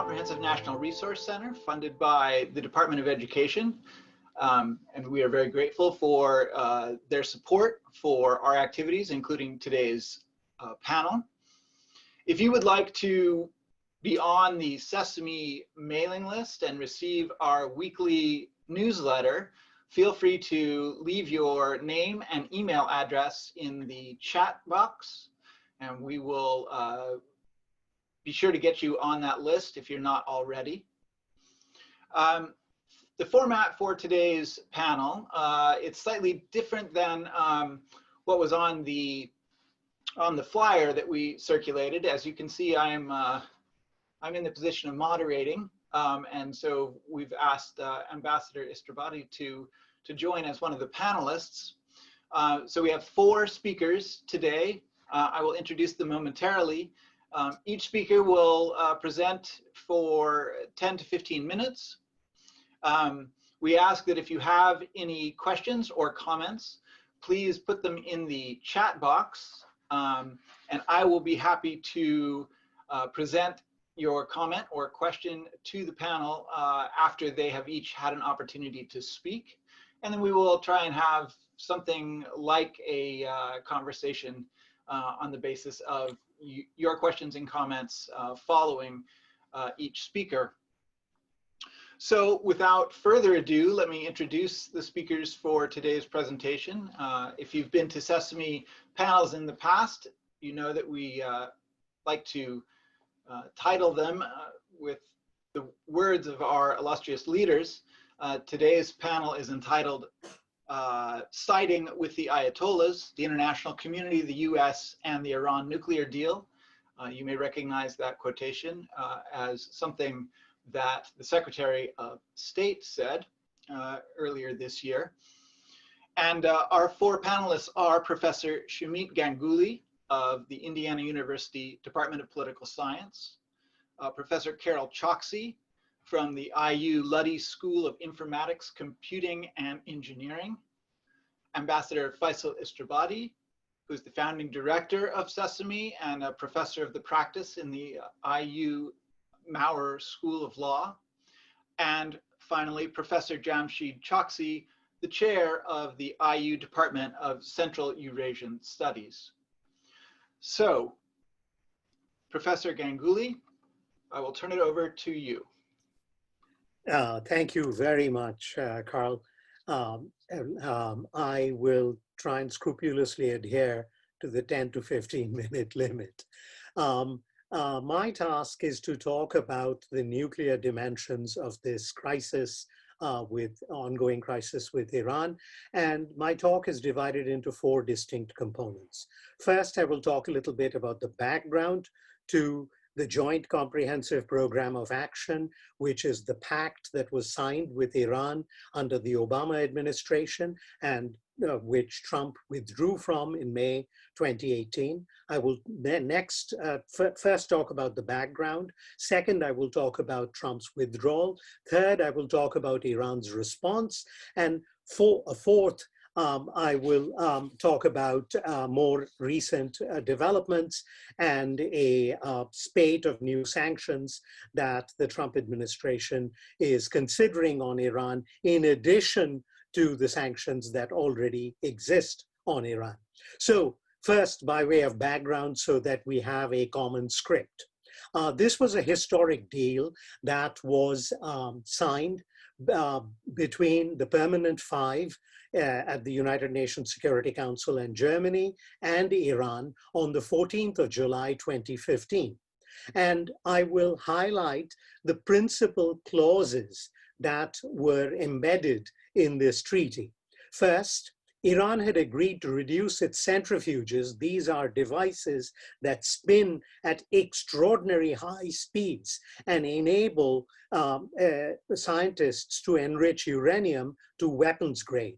Comprehensive National Resource Center funded by the Department of Education. And we are very grateful for their support for our activities, including today's panel. If you would like to be on the Sesame mailing list and receive our weekly newsletter, feel free to leave your name and email address in the chat box, and we will be sure to get you on that list if you're not already. The format for today's panel, it's slightly different than what was on the flyer that we circulated. As you can see, I'm in the position of moderating, and so we've asked Ambassador Istrabadi to join as one of the panelists. So we have 4 speakers today. I will introduce them momentarily. Each speaker will present for 10 to 15 minutes. We ask that if you have any questions or comments, please put them in the chat box, and I will be happy to present your comment or question to the panel after they have each had an opportunity to speak. And then we will try and have something like a conversation on the basis of your questions and comments following each speaker. So without further ado, let me introduce the speakers for today's presentation. If you've been to Sesame panels in the past, you know that we like to title them with the words of our illustrious leaders. Today's panel is entitled Siding with the Ayatollahs, the International Community, the US, and the Iran Nuclear Deal. You may recognize that quotation as something that the Secretary of State said earlier this year. And our 4 panelists are Professor Sumit Ganguly of the Indiana University Department of Political Science, Professor Feisal Choksy from the IU Luddy School of Informatics, Computing and Engineering, Ambassador Feisal Istrabadi, who's the founding director of Sesame and a professor of the practice in the IU Maurer School of Law, and finally, Professor Jamsheed Choksy, the chair of the IU Department of Central Eurasian Studies. So, Professor Ganguly, I will turn it over to you. Thank you very much, Carl. I will try and scrupulously adhere to the 10 to 15 minute limit. My task is to talk about the nuclear dimensions of this crisis, ongoing crisis with Iran. And my talk is divided into 4 distinct components. First, I will talk a little bit about the background to the Joint Comprehensive Program of Action, which is the pact that was signed with Iran under the Obama administration and which Trump withdrew from in May 2018. I will then next first talk about the background. Second, I will talk about Trump's withdrawal. Third, I will talk about Iran's response. And fourth, I will talk about more recent developments and a spate of new sanctions that the Trump administration is considering on Iran, in addition to the sanctions that already exist on Iran. So first, by way of background, so that we have a common script. This was a historic deal that was signed between the Permanent 5 at the United Nations Security Council and Germany and Iran on the 14th of July 2015. And I will highlight the principal clauses that were embedded in this treaty. First, Iran had agreed to reduce its centrifuges. These are devices that spin at extraordinary high speeds and enable scientists to enrich uranium to weapons grade,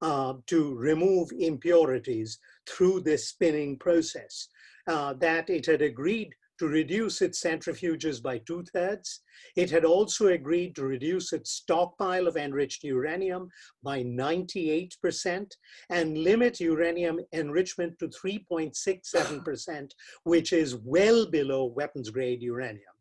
to remove impurities through this spinning process, that it had agreed to reduce its centrifuges by 2/3. It had also agreed to reduce its stockpile of enriched uranium by 98% and limit uranium enrichment to 3.67%, which is well below weapons grade uranium.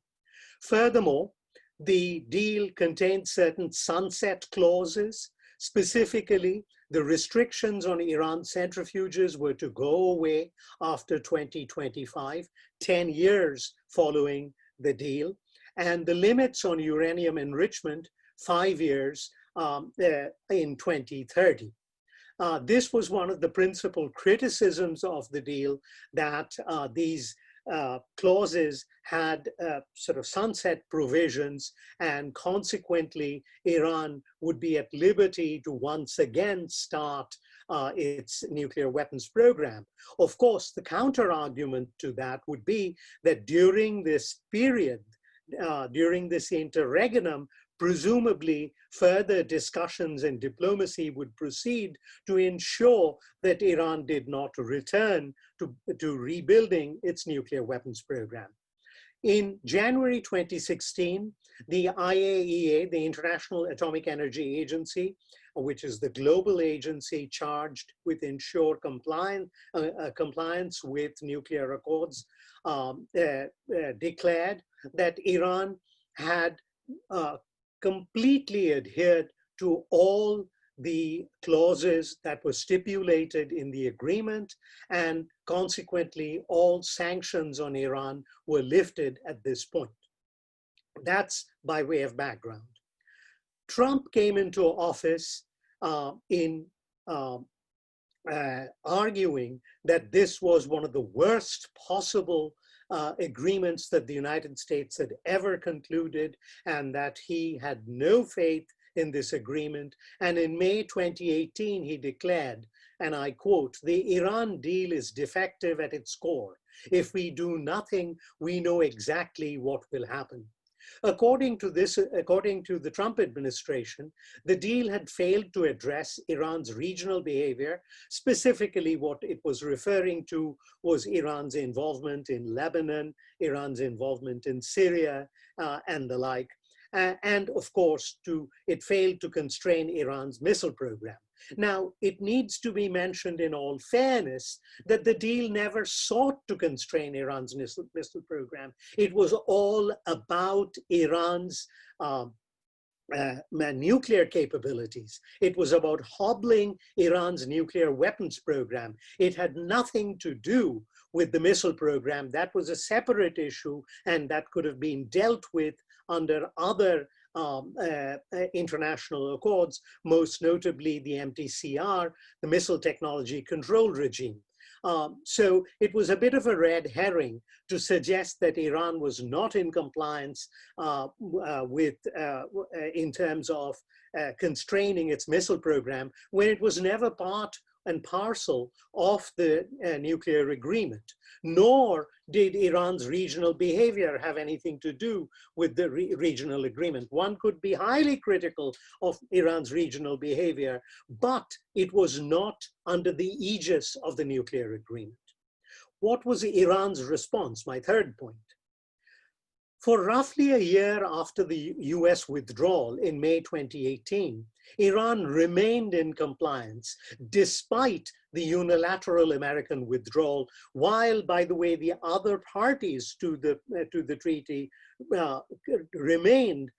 Furthermore, the deal contained certain sunset clauses. Specifically, the restrictions on Iran centrifuges were to go away after 2025, 10 years following the deal, and the limits on uranium enrichment, 5 years in 2030. This was one of the principal criticisms of the deal, that these clauses had sort of sunset provisions, and consequently Iran would be at liberty to once again start its nuclear weapons program. Of course, the counter argument to that would be that during this period, during this interregnum, presumably further discussions and diplomacy would proceed to ensure that Iran did not return to rebuilding its nuclear weapons program. In January 2016, the IAEA, the International Atomic Energy Agency, which is the global agency charged with ensure compliance with nuclear accords, declared that Iran had completely adhered to all the clauses that were stipulated in the agreement, and consequently all sanctions on Iran were lifted at this point. That's by way of background. Trump came into office arguing that this was one of the worst possible agreements that the United States had ever concluded, and that he had no faith in this agreement. And in May 2018, he declared, and I quote, "The Iran deal is defective at its core. If we do nothing, we know exactly what will happen." According to the Trump administration, the deal had failed to address Iran's regional behavior. Specifically, what it was referring to was Iran's involvement in Lebanon, Iran's involvement in Syria, and the like. And of course, it failed to constrain Iran's missile program. Now, it needs to be mentioned in all fairness that the deal never sought to constrain Iran's missile program. It was all about Iran's nuclear capabilities. It was about hobbling Iran's nuclear weapons program. It had nothing to do with the missile program. That was a separate issue, and that could have been dealt with under other international accords, most notably the MTCR, the Missile Technology Control Regime. So it was a bit of a red herring to suggest that Iran was not in compliance in terms of constraining its missile program, when it was never part and parcel of the nuclear agreement, nor did Iran's regional behavior have anything to do with the regional agreement. One could be highly critical of Iran's regional behavior, but it was not under the aegis of the nuclear agreement. What was Iran's response? My third point. For roughly a year after the US withdrawal in May 2018, Iran remained in compliance despite the unilateral American withdrawal, while, by the way, the other parties to the treaty remained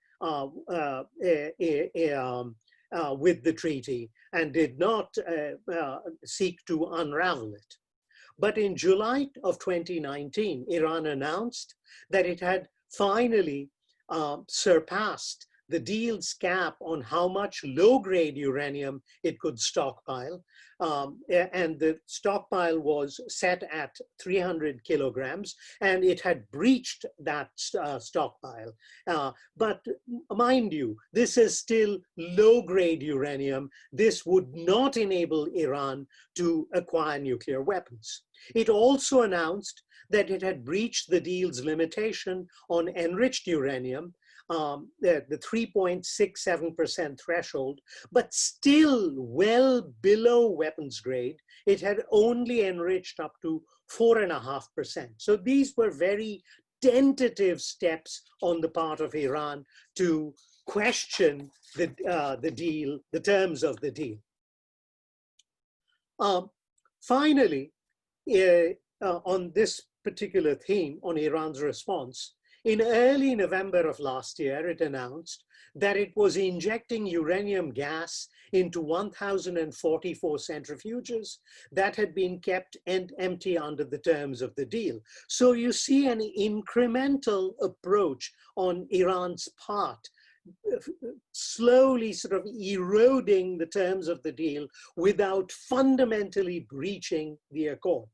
with the treaty and did not seek to unravel it. But in July of 2019, Iran announced that it had finally surpassed the deal's cap on how much low-grade uranium it could stockpile. And the stockpile was set at 300 kilograms, and it had breached that stockpile. But mind you, this is still low-grade uranium. This would not enable Iran to acquire nuclear weapons. It also announced that it had breached the deal's limitation on enriched uranium, the 3.67% threshold, but still well below weapons grade. It had only enriched up to 4.5%. So these were very tentative steps on the part of Iran to question the deal, the terms of the deal. Finally, on this particular theme, on Iran's response, In early November of last year, it announced that it was injecting uranium gas into 1,044 centrifuges that had been kept empty under the terms of the deal. So you see an incremental approach on Iran's part, slowly sort of eroding the terms of the deal without fundamentally breaching the accord.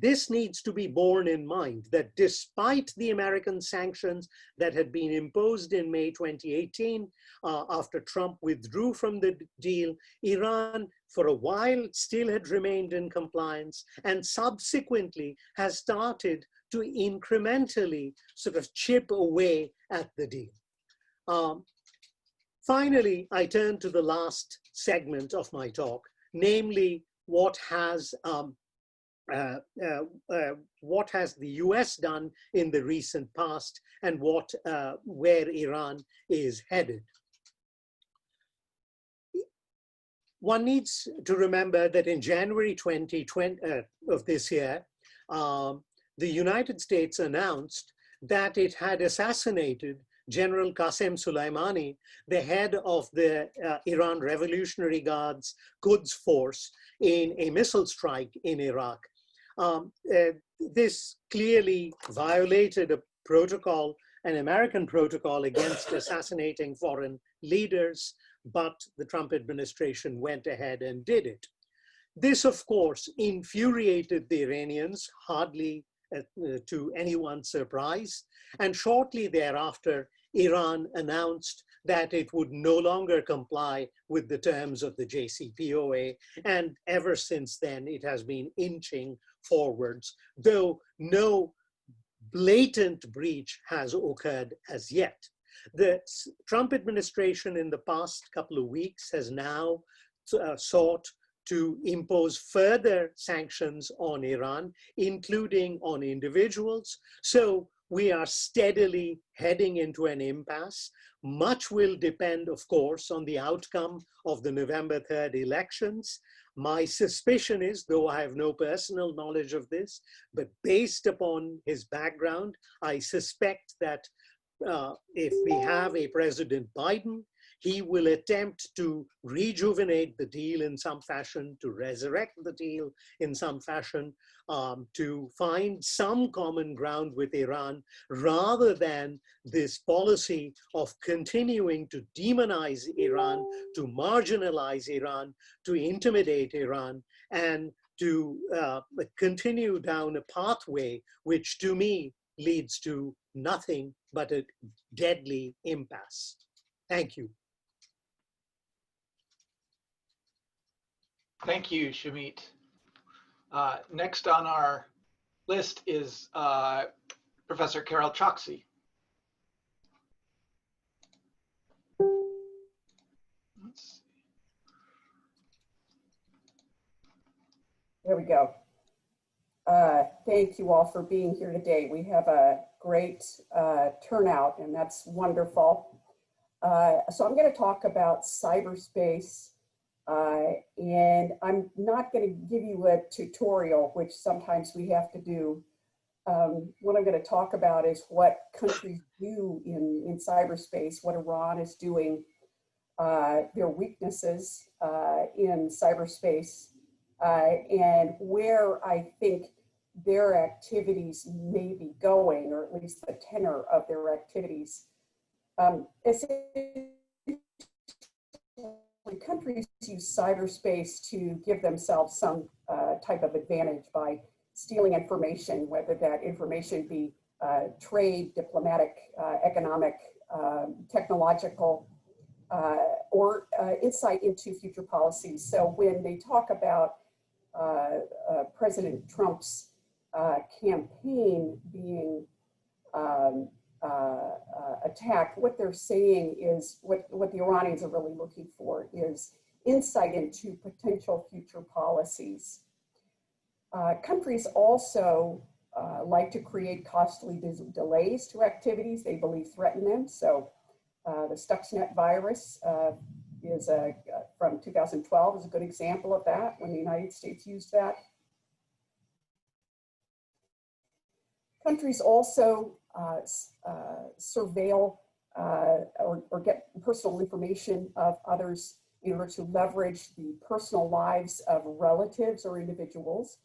This needs to be borne in mind, that despite the American sanctions that had been imposed in May 2018, after Trump withdrew from the deal, Iran for a while still had remained in compliance and subsequently has started to incrementally sort of chip away at the deal. Finally, I turn to the last segment of my talk, namely what has the US done in the recent past and where Iran is headed. One needs to remember that in January 2020 of this year, the United States announced that it had assassinated General Qasem Soleimani, the head of the Iran Revolutionary Guard's Quds Force, in a missile strike in Iraq. This clearly violated a protocol, an American protocol against assassinating foreign leaders, but the Trump administration went ahead and did it. This, of course, infuriated the Iranians, hardly to anyone's surprise, and shortly thereafter, Iran announced that it would no longer comply with the terms of the JCPOA, and ever since then it has been inching forwards, though no blatant breach has occurred as yet. The Trump administration in the past couple of weeks has now sought to impose further sanctions on Iran, including on individuals. So we are steadily heading into an impasse. Much will depend, of course, on the outcome of the November 3rd elections. My suspicion is, though I have no personal knowledge of this, but based upon his background, I suspect that if we have a President Biden, he will attempt to rejuvenate the deal in some fashion, to resurrect the deal in some fashion, to find some common ground with Iran, rather than this policy of continuing to demonize Iran, to marginalize Iran, to intimidate Iran, and to continue down a pathway which to me leads to nothing but a deadly impasse. Thank you. Thank you, Sumit. Next on our list is Professor Carol Choksy. Let's see. There we go. Thank you all for being here today. We have a great turnout, and that's wonderful. So I'm going to talk about cyberspace, and I'm not going to give you a tutorial, which sometimes we have to do. What I'm going to talk about is what countries do in cyberspace, what Iran is doing, their weaknesses in cyberspace, and where I think their activities may be going, or at least the tenor of their activities. Countries use cyberspace to give themselves some type of advantage by stealing information, whether that information be trade, diplomatic, economic, technological, or insight into future policies. So when they talk about President Trump's campaign being attacked, what they're saying is, what the Iranians are really looking for is insight into potential future policies. Countries also like to create costly delays to activities they believe threaten them. So the Stuxnet virus is from 2012 is a good example of that, when the United States used that. Countries also surveil or get personal information of others in order to leverage the personal lives of relatives or individuals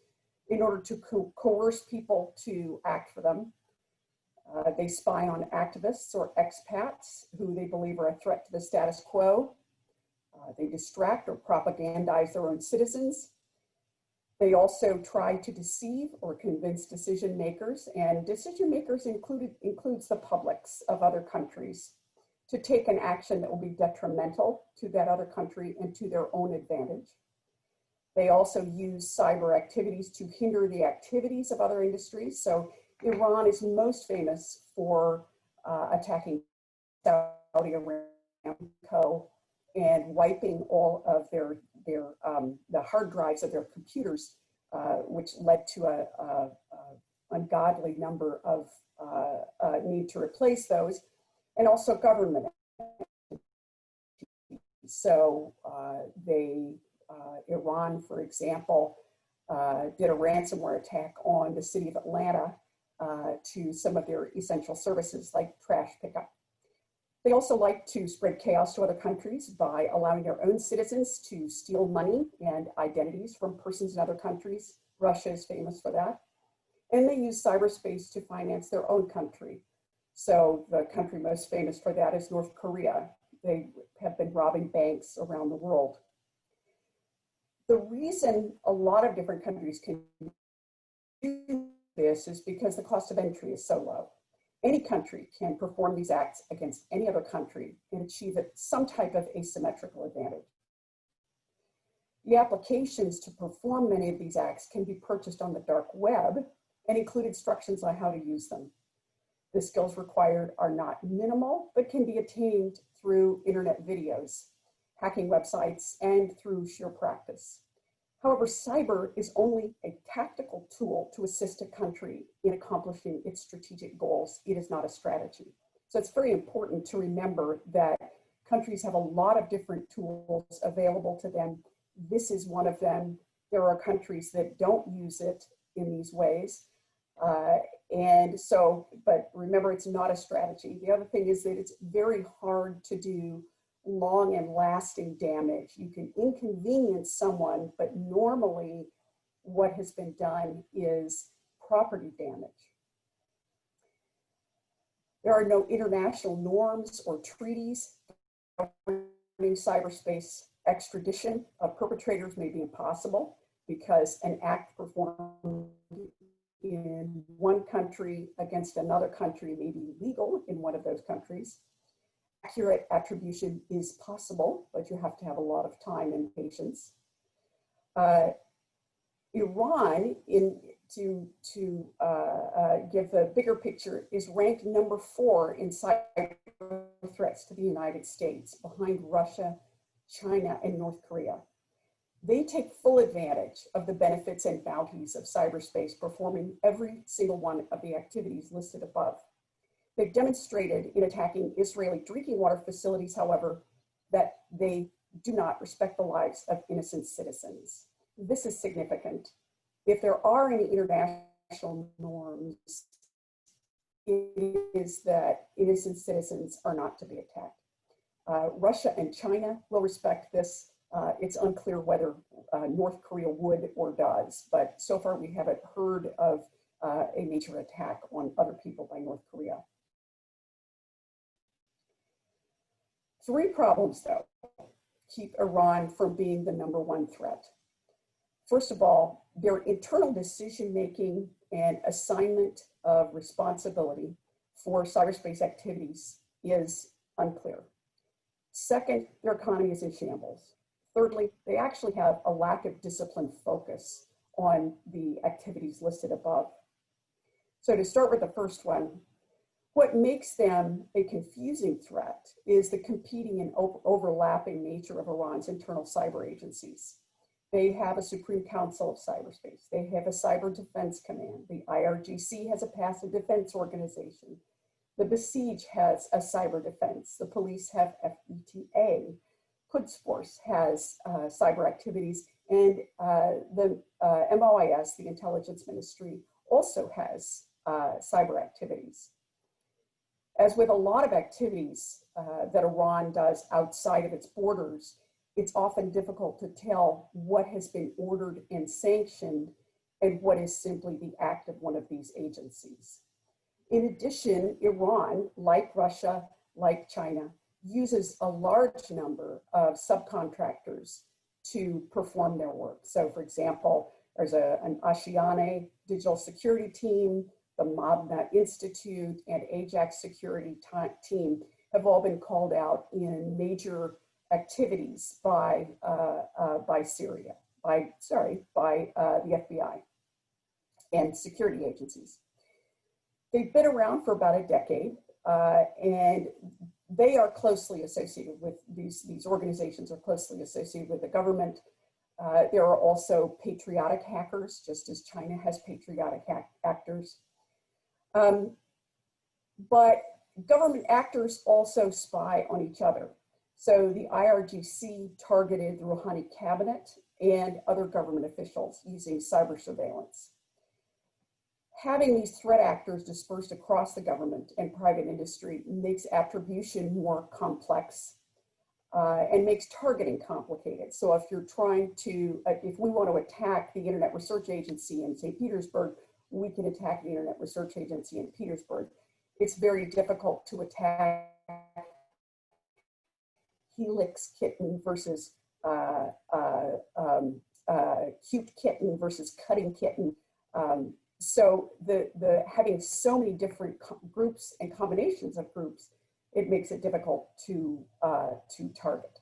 in order to coerce people to act for them. They spy on activists or expats who they believe are a threat to the status quo. They distract or propagandize their own citizens. They also try to deceive or convince decision makers, and decision makers includes the publics of other countries, to take an action that will be detrimental to that other country and to their own advantage. They also use cyber activities to hinder the activities of other industries. So Iran is most famous for attacking Saudi Aramco and wiping all of the hard drives of their computers, which led to a ungodly number of need to replace those, and also government. So Iran, for example, did a ransomware attack on the city of Atlanta to some of their essential services like trash pickup. They also like to spread chaos to other countries by allowing their own citizens to steal money and identities from persons in other countries. Russia is famous for that. And they use cyberspace to finance their own country. So the country most famous for that is North Korea. They have been robbing banks around the world. The reason a lot of different countries can do this is because the cost of entry is so low. Any country can perform these acts against any other country and achieve some type of asymmetrical advantage. The applications to perform many of these acts can be purchased on the dark web and include instructions on how to use them. The skills required are not minimal, but can be attained through internet videos, hacking websites, and through sheer practice. However, cyber is only a tactical tool to assist a country in accomplishing its strategic goals. It is not a strategy. So it's very important to remember that countries have a lot of different tools available to them. This is one of them. There are countries that don't use it in these ways. But remember, it's not a strategy. The other thing is that it's very hard to do long and lasting damage. You can inconvenience someone, but normally what has been done is property damage. There are no international norms or treaties governing cyberspace. Extradition of perpetrators may be impossible because an act performed in one country against another country may be legal in one of those countries. Accurate attribution is possible, but you have to have a lot of time and patience. Iran, to give the bigger picture, is ranked number 4 in cyber threats to the United States, behind Russia, China, and North Korea. They take full advantage of the benefits and bounties of cyberspace, performing every single one of the activities listed above. They've demonstrated in attacking Israeli drinking water facilities, however, that they do not respect the lives of innocent citizens. This is significant. If there are any international norms, it is that innocent citizens are not to be attacked. Russia and China will respect this. It's unclear whether North Korea would or does, but so far we haven't heard of a major attack on other people by North Korea. 3 problems, though, keep Iran from being the number 1 threat. First of all, their internal decision-making and assignment of responsibility for cyberspace activities is unclear. Second, their economy is in shambles. Thirdly, they actually have a lack of disciplined focus on the activities listed above. So to start with the first one, what makes them a confusing threat is the competing and overlapping nature of Iran's internal cyber agencies. They have a Supreme Council of Cyberspace. They have a Cyber Defense Command. The IRGC has a passive defense organization. The Besiege has a cyber defense. The police have FETA. Quds Force has cyber activities, and the MOIS, the Intelligence Ministry, also has cyber activities. As with a lot of activities that Iran does outside of its borders, it's often difficult to tell what has been ordered and sanctioned and what is simply the act of one of these agencies. In addition, Iran, like Russia, like China, uses a large number of subcontractors to perform their work. So for example, there's an Ashiane digital security team, the Mabna Institute, and Ajax security team have all been called out in major activities by the FBI and security agencies. They've been around for about a decade, and they are closely associated with these organizations are closely associated with the government. There are also patriotic hackers, just as China has patriotic actors. But government actors also spy on each other. So the IRGC targeted the Rouhani cabinet and other government officials using cyber surveillance. Having these threat actors dispersed across the government and private industry makes attribution more complex and makes targeting complicated. So if you're trying to, if we want to attack the Internet Research Agency in St. Petersburg, we can attack the Internet Research Agency in Petersburg. It's very difficult to attack Helix Kitten versus Cute Kitten versus Cutting Kitten. So having so many different groups and combinations of groups, it makes it difficult to target.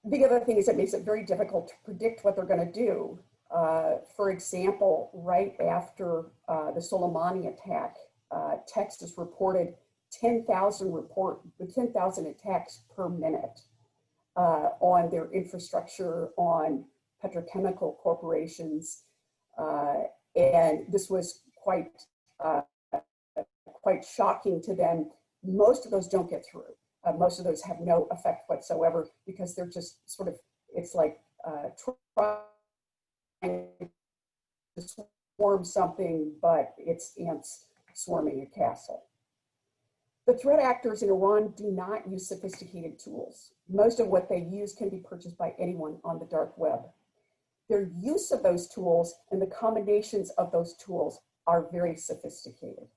The other thing is it makes it very difficult to predict what they're going to do. For example, right after the Soleimani attack, Texas reported 10,000 attacks per minute on their infrastructure, on petrochemical corporations, and this was quite shocking to them. Most of those don't get through. Most of those have no effect whatsoever because they're just sort of, it's like trying to swarm something, but it's ants swarming a castle. The threat actors in Iran do not use sophisticated tools. Most of what they use can be purchased by anyone on the dark web. Their use of those tools and the combinations of those tools are very sophisticated.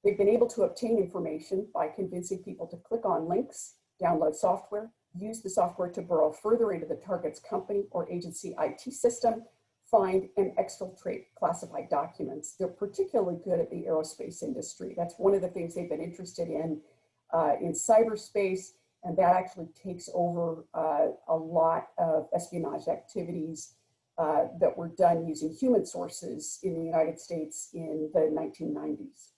They've been able to obtain information by convincing people to click on links, download software, use the software to burrow further into the target's company or agency IT system, find and exfiltrate classified documents. They're particularly good at the aerospace industry. That's one of the things they've been interested in cyberspace, and that actually takes over a lot of espionage activities that were done using human sources in the United States in the 1990s.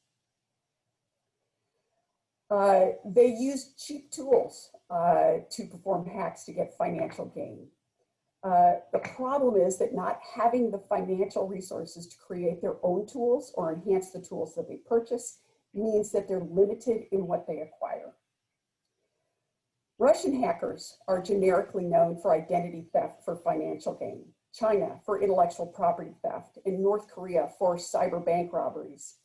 They use cheap tools to perform hacks to get financial gain. The problem is that not having the financial resources to create their own tools or enhance the tools that they purchase means that they're limited in what they acquire. Russian hackers are generically known for identity theft for financial gain, China for intellectual property theft, and North Korea for cyber bank robberies.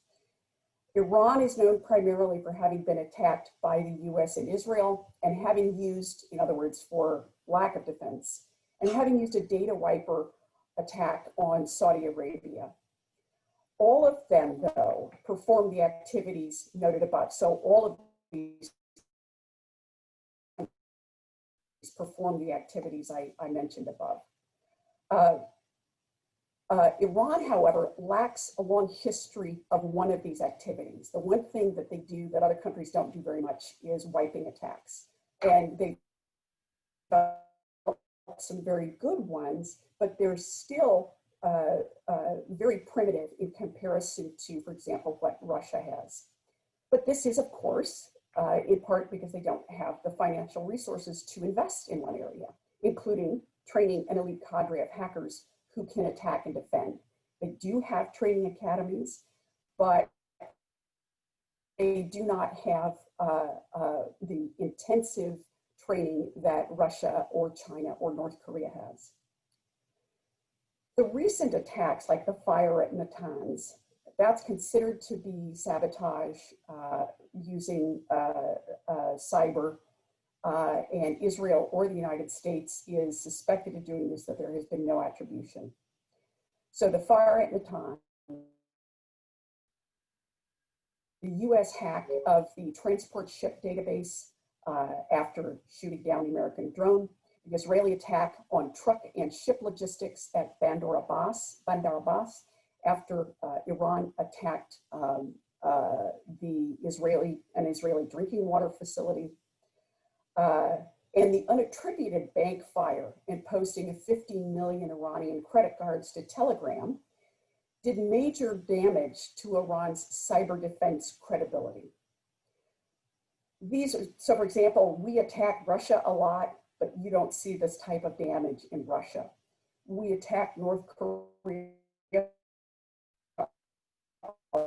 Iran is known primarily for having been attacked by the US and Israel and having used, in other words, for lack of defense, and having used a data wiper attack on Saudi Arabia. All of them, though, perform the activities noted above. So all of these perform the activities I mentioned above. Iran, however, lacks a long history of one of these activities. The one thing that they do that other countries don't do very much is wiping attacks. And they some very good ones, but they're still very primitive in comparison to, for example, what Russia has. But this is, of course, in part because they don't have the financial resources to invest in one area, including training an elite cadre of hackers who can attack and defend. They do have training academies, but they do not have the intensive training that Russia or China or North Korea has. The recent attacks, like the fire at Natanz, that's considered to be sabotage using cyber, and Israel or the United States is suspected of doing this, that there has been no attribution. So the fire at Natanz, the US hack of the transport ship database after shooting down the American drone, the Israeli attack on truck and ship logistics at Bandar Abbas after Iran attacked an Israeli drinking water facility, and the unattributed bank fire and posting of 15 million Iranian credit cards to Telegram did major damage to Iran's cyber defense credibility. So for example, we attack Russia a lot, but you don't see this type of damage in Russia. We attack North Korea a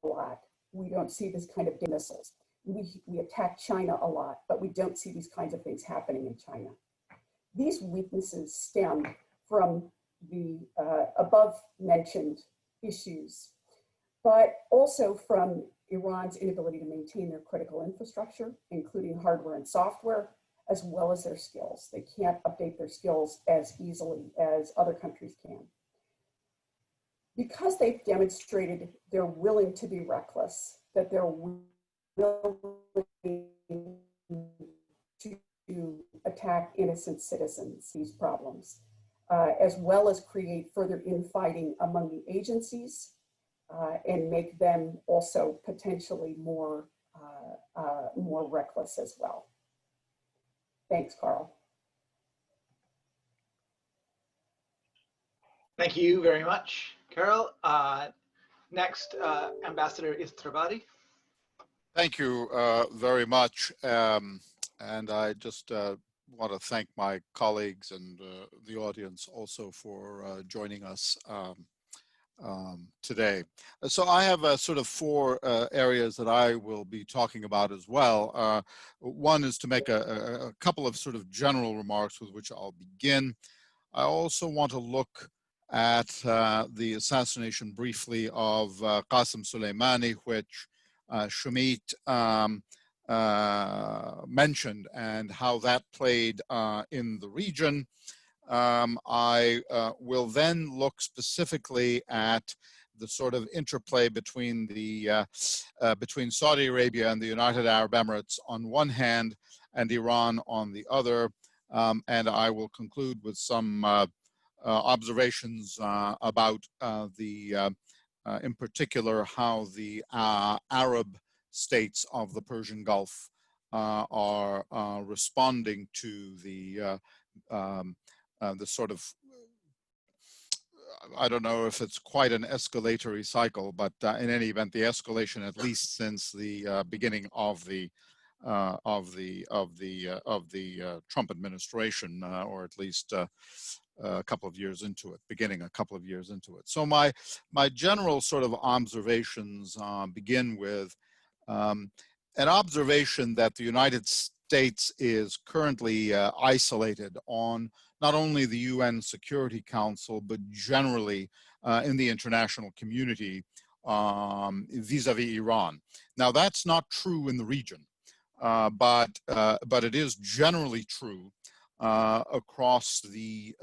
lot. We don't see this kind of missiles. We attack China a lot, but we don't see these kinds of things happening in China. These weaknesses stem from the above mentioned issues, but also from Iran's inability to maintain their critical infrastructure, including hardware and software, as well as their skills. They can't update their skills as easily as other countries can. Because they've demonstrated they're willing to be reckless, that they're willing to attack innocent citizens, these problems, as well as create further infighting among the agencies and make them also potentially more reckless as well. Thanks, Carl. Thank you very much, Carol. Next, Ambassador Istrabadi. Thank you very much. And I just want to thank my colleagues and the audience also for joining us today. So I have sort of four areas that I will be talking about as well. One is to make a couple of sort of general remarks with which I'll begin. I also want to look at the assassination briefly of Qasem Soleimani, which Sumit mentioned, and how that played in the region. I will then look specifically at the sort of interplay between the between Saudi Arabia and the United Arab Emirates on one hand and Iran on the other, and I will conclude with some observations about in particular how the Arab states of the Persian Gulf are responding to the sort of, I don't know if it's quite an escalatory cycle, but in any event, the escalation, at least since the beginning of the Trump administration, or at least a couple of years into it, beginning a couple of years into it. So my general sort of observations begin with an observation that the United States is currently isolated on not only the UN Security Council, but generally in the international community vis-a-vis Iran. Now, that's not true in the region, but it is generally true across the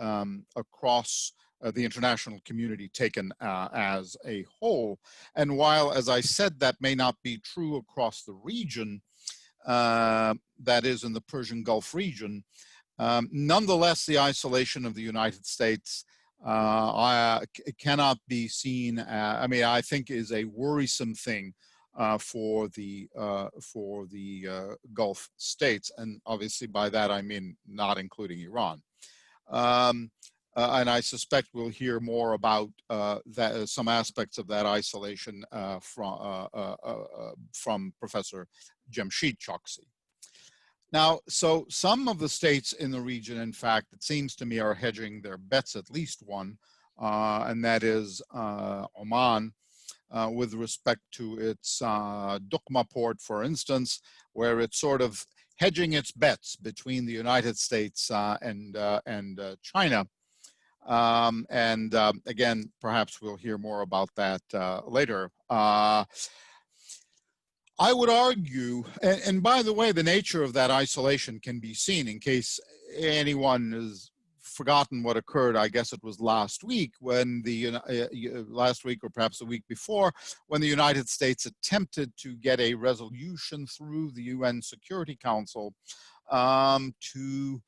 international community taken as a whole. And while, as I said, that may not be true across the region, that is in the Persian Gulf region, nonetheless, the isolation of the United States cannot be seen, I mean, I think is a worrisome thing for the Gulf states. And obviously by that, I mean, not including Iran. And I suspect we'll hear more about some aspects of that isolation from Professor Jamsheed Choksy. Now, so some of the states in the region, in fact, it seems to me, are hedging their bets, at least one, and that is Oman, with respect to its Duqma port, for instance, where it's sort of hedging its bets between the United States and China. Again, perhaps we'll hear more about that later. I would argue, and by the way, the nature of that isolation can be seen in case anyone has forgotten what occurred. I guess it was last week when last week or perhaps the week before, when the United States attempted to get a resolution through the UN Security Council to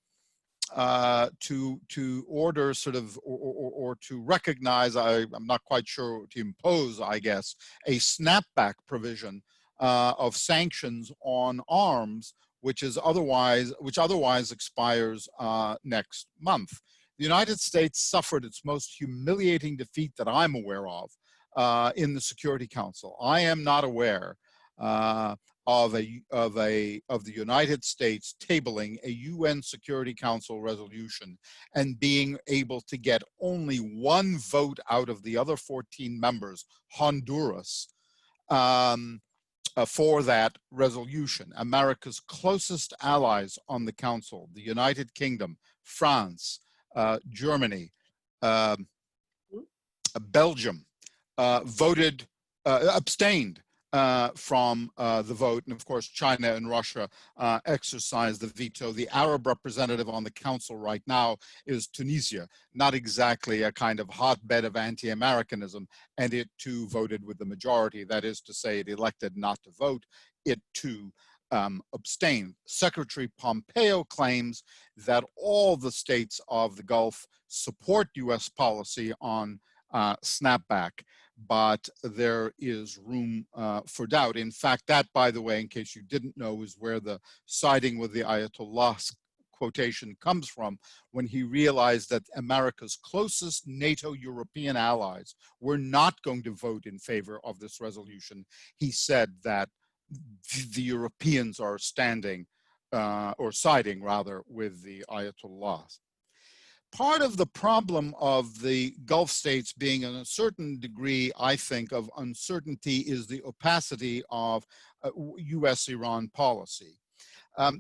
order sort of, or to recognize, I'm not quite sure, to impose, I guess, a snapback provision of sanctions on arms, which otherwise expires next month. The United States suffered its most humiliating defeat that I'm aware of in the Security Council. I am not aware of the United States tabling a UN Security Council resolution and being able to get only one vote out of the other 14 members, Honduras, for that resolution. America's closest allies on the council, the United Kingdom, France, Germany, Belgium, abstained from the vote, and of course China and Russia exercised the veto. The Arab representative on the council right now is Tunisia, not exactly a kind of hotbed of anti-Americanism, and it too voted with the majority. That is to say, it elected not to vote. It too abstained. Secretary Pompeo claims that all the states of the Gulf support US policy on snapback, but there is room for doubt. In fact, that, by the way, in case you didn't know, is where the siding with the Ayatollahs quotation comes from, when he realized that America's closest NATO European allies were not going to vote in favor of this resolution. He said that the Europeans are standing, or siding rather, with the Ayatollahs. Part of the problem of the Gulf states being in a certain degree, I think, of uncertainty is the opacity of US-Iran policy.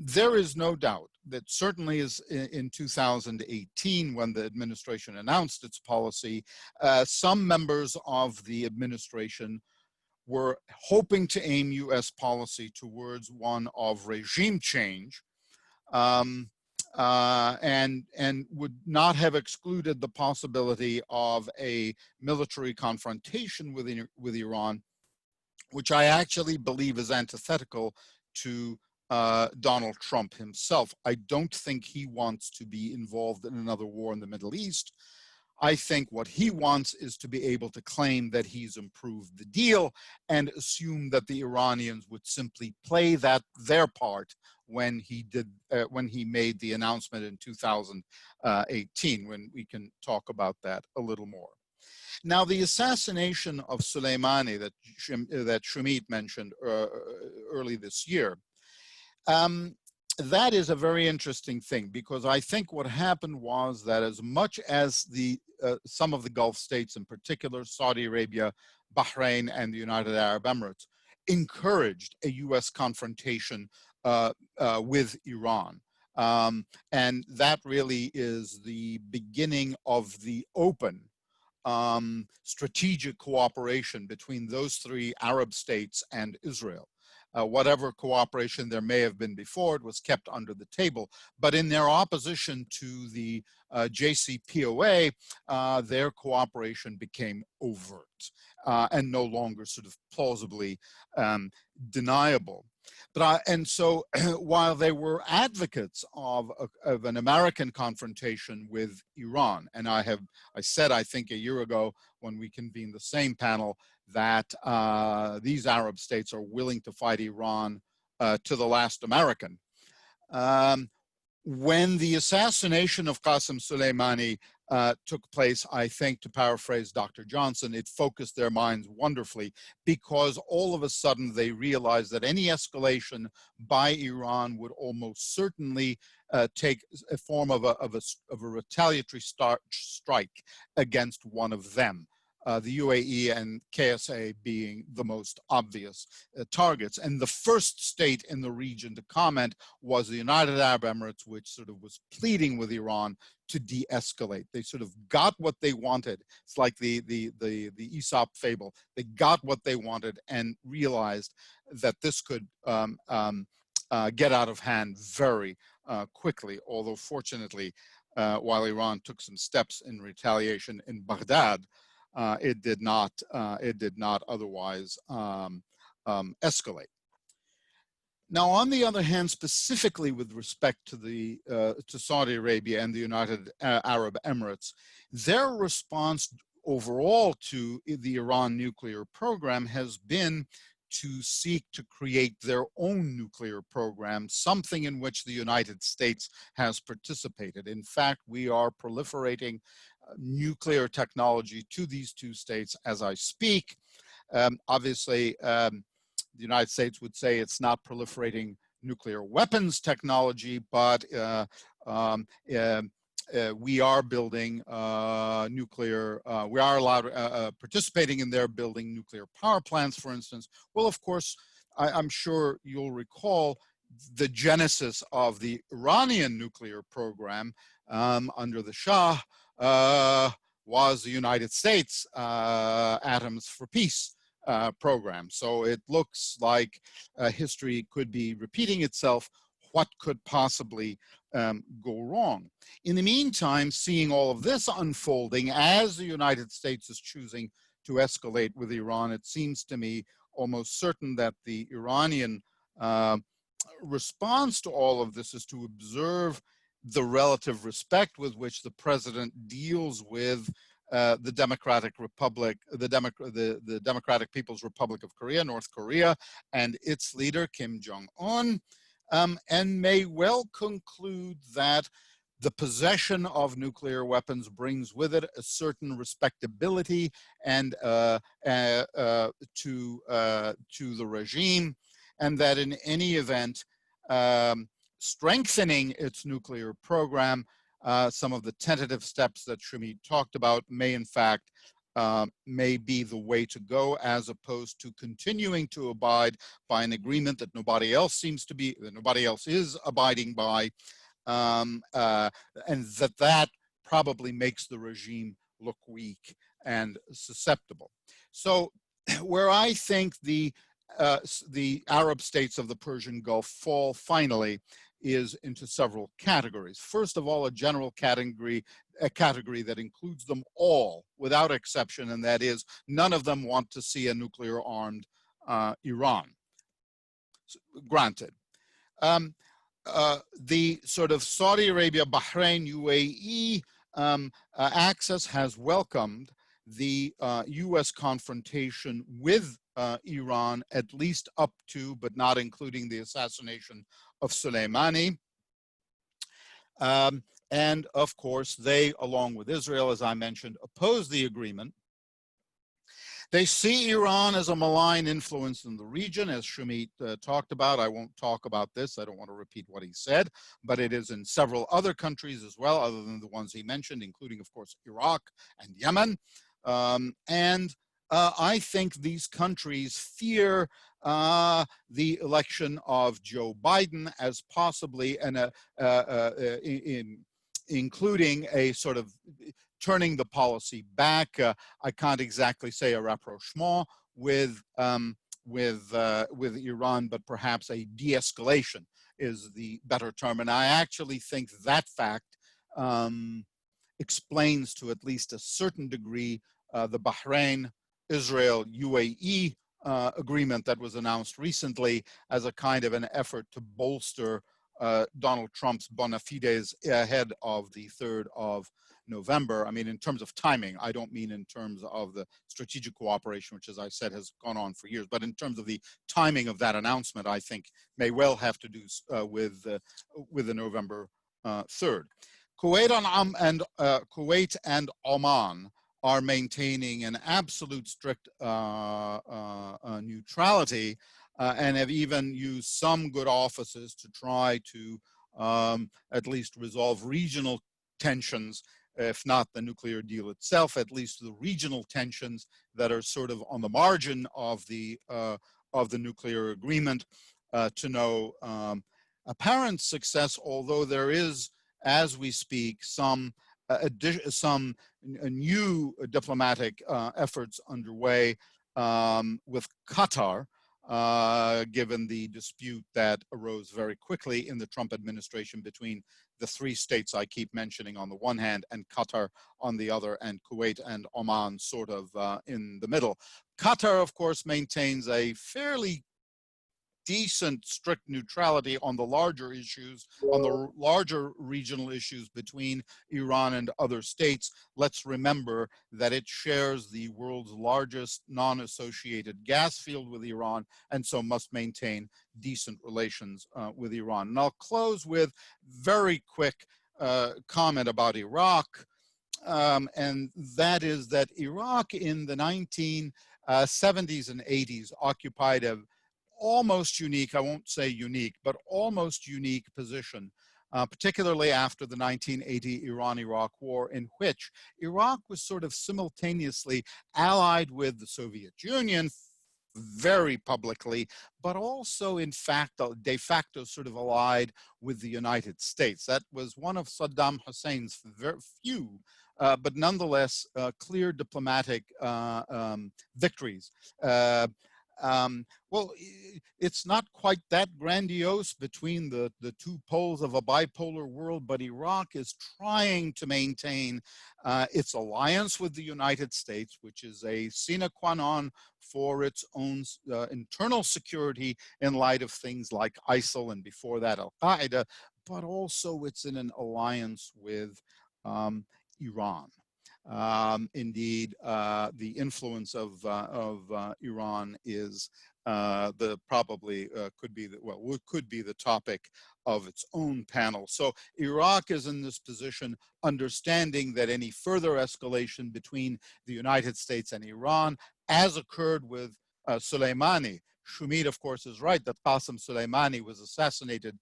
There is no doubt that certainly is in 2018, when the administration announced its policy, some members of the administration were hoping to aim US policy towards one of regime change, and would not have excluded the possibility of a military confrontation with Iran, which I actually believe is antithetical to Donald Trump himself. I don't think he wants to be involved in another war in the Middle East. I think what he wants is to be able to claim that he's improved the deal and assume that the Iranians would simply play their part when he made the announcement in 2018, when we can talk about that a little more. Now, the assassination of Soleimani that Sumit mentioned early this year, that is a very interesting thing, because I think what happened was that as much as some of the Gulf states, in particular Saudi Arabia, Bahrain, and the United Arab Emirates, encouraged a US confrontation with Iran. And that really is the beginning of the open strategic cooperation between those three Arab states and Israel. Whatever cooperation there may have been before, it was kept under the table. But in their opposition to the JCPOA, their cooperation became overt and no longer sort of plausibly deniable. And so while they were advocates of an American confrontation with Iran, and I said, I think a year ago when we convened the same panel, that these Arab states are willing to fight Iran to the last American. When the assassination of Qasem Soleimani took place, I think, to paraphrase Dr. Johnson, it focused their minds wonderfully, because all of a sudden they realized that any escalation by Iran would almost certainly take a form of a retaliatory strike against one of them. the UAE and KSA being the most obvious targets. And the first state in the region to comment was the United Arab Emirates, which sort of was pleading with Iran to de-escalate. They sort of got what they wanted. It's like the Aesop fable. They got what they wanted and realized that this could get out of hand very quickly, although fortunately, while Iran took some steps in retaliation in Baghdad, it did not otherwise escalate. Now, on the other hand, specifically with respect to to Saudi Arabia and the United Arab Emirates, their response overall to the Iran nuclear program has been to seek to create their own nuclear program, something in which the United States has participated. In fact, we are proliferating nuclear technology to these two states as I speak. Obviously, the United States would say it's not proliferating nuclear weapons technology, but we are building we are allowed, participating in their building nuclear power plants, for instance. Well, of course, I'm sure you'll recall the genesis of the Iranian nuclear program under the Shah was the United States Atoms for Peace program. So it looks like history could be repeating itself. What could possibly go wrong? In the meantime, seeing all of this unfolding as the United States is choosing to escalate with Iran, it seems to me almost certain that the Iranian response to all of this is to observe the relative respect with which the president deals with the Democratic Republic, the Democratic People's Republic of Korea, North Korea, and its leader, Kim Jong-un, and may well conclude that the possession of nuclear weapons brings with it a certain respectability and to the regime, and that in any event, strengthening its nuclear program, some of the tentative steps that Sumit talked about may in fact may be the way to go, as opposed to continuing to abide by an agreement that nobody else is abiding by, and that probably makes the regime look weak and susceptible. So where I think the Arab states of the Persian Gulf fall finally is into several categories. First of all, a general category that includes them all without exception, and that is none of them want to see a nuclear armed Iran. Granted. The sort of Saudi Arabia, Bahrain, UAE axis has welcomed the US confrontation with Iran, at least up to, but not including, the assassination of Soleimani. And of course, they, along with Israel, as I mentioned, oppose the agreement. They see Iran as a malign influence in the region, as Sumit talked about. I won't talk about this. I don't want to repeat what he said, but it is in several other countries as well, other than the ones he mentioned, including, of course, Iraq and Yemen. I think these countries fear the election of Joe Biden as possibly including a sort of turning the policy back. I can't exactly say a rapprochement with Iran, but perhaps a de-escalation is the better term. And I actually think that fact explains to at least a certain degree the Bahrain, Israel, UAE agreement that was announced recently as a kind of an effort to bolster Donald Trump's bona fides ahead of the 3rd of November. I mean, in terms of timing, I don't mean in terms of the strategic cooperation, which, as I said, has gone on for years, but in terms of the timing of that announcement, I think may well have to do with the November 3rd. Kuwait and Oman are maintaining an absolute strict neutrality, and have even used some good offices to try to at least resolve regional tensions if not the nuclear deal itself, at least the regional tensions that are sort of on the margin of the nuclear agreement, to no apparent success, although there is, as we speak, some new diplomatic efforts underway with Qatar, given the dispute that arose very quickly in the Trump administration between the three states I keep mentioning on the one hand and Qatar on the other, and Kuwait and Oman sort of in the middle. Qatar, of course, maintains a fairly decent strict neutrality on the larger issues, on the larger regional issues between Iran and other states. Let's remember that it shares the world's largest non-associated gas field with Iran, and so must maintain decent relations with Iran. And I'll close with very quick comment about Iraq, and that is that Iraq in the 1970s and 80s occupied a almost unique, I won't say unique, but almost unique position, particularly after the 1980 Iran-Iraq War, in which Iraq was sort of simultaneously allied with the Soviet Union very publicly, but also in fact, de facto sort of allied with the United States. That was one of Saddam Hussein's very few, but nonetheless clear diplomatic victories. Well, it's not quite that grandiose between the two poles of a bipolar world, but Iraq is trying to maintain its alliance with the United States, which is a sine qua non for its own internal security in light of things like ISIL and before that Al-Qaeda, but also it's in an alliance with Iran. Indeed, the influence of Iran is probably could be the topic of its own panel. So Iraq is in this position, understanding that any further escalation between the United States and Iran, as occurred with Soleimani. Shumid, of course, is right that Qasem Soleimani was assassinated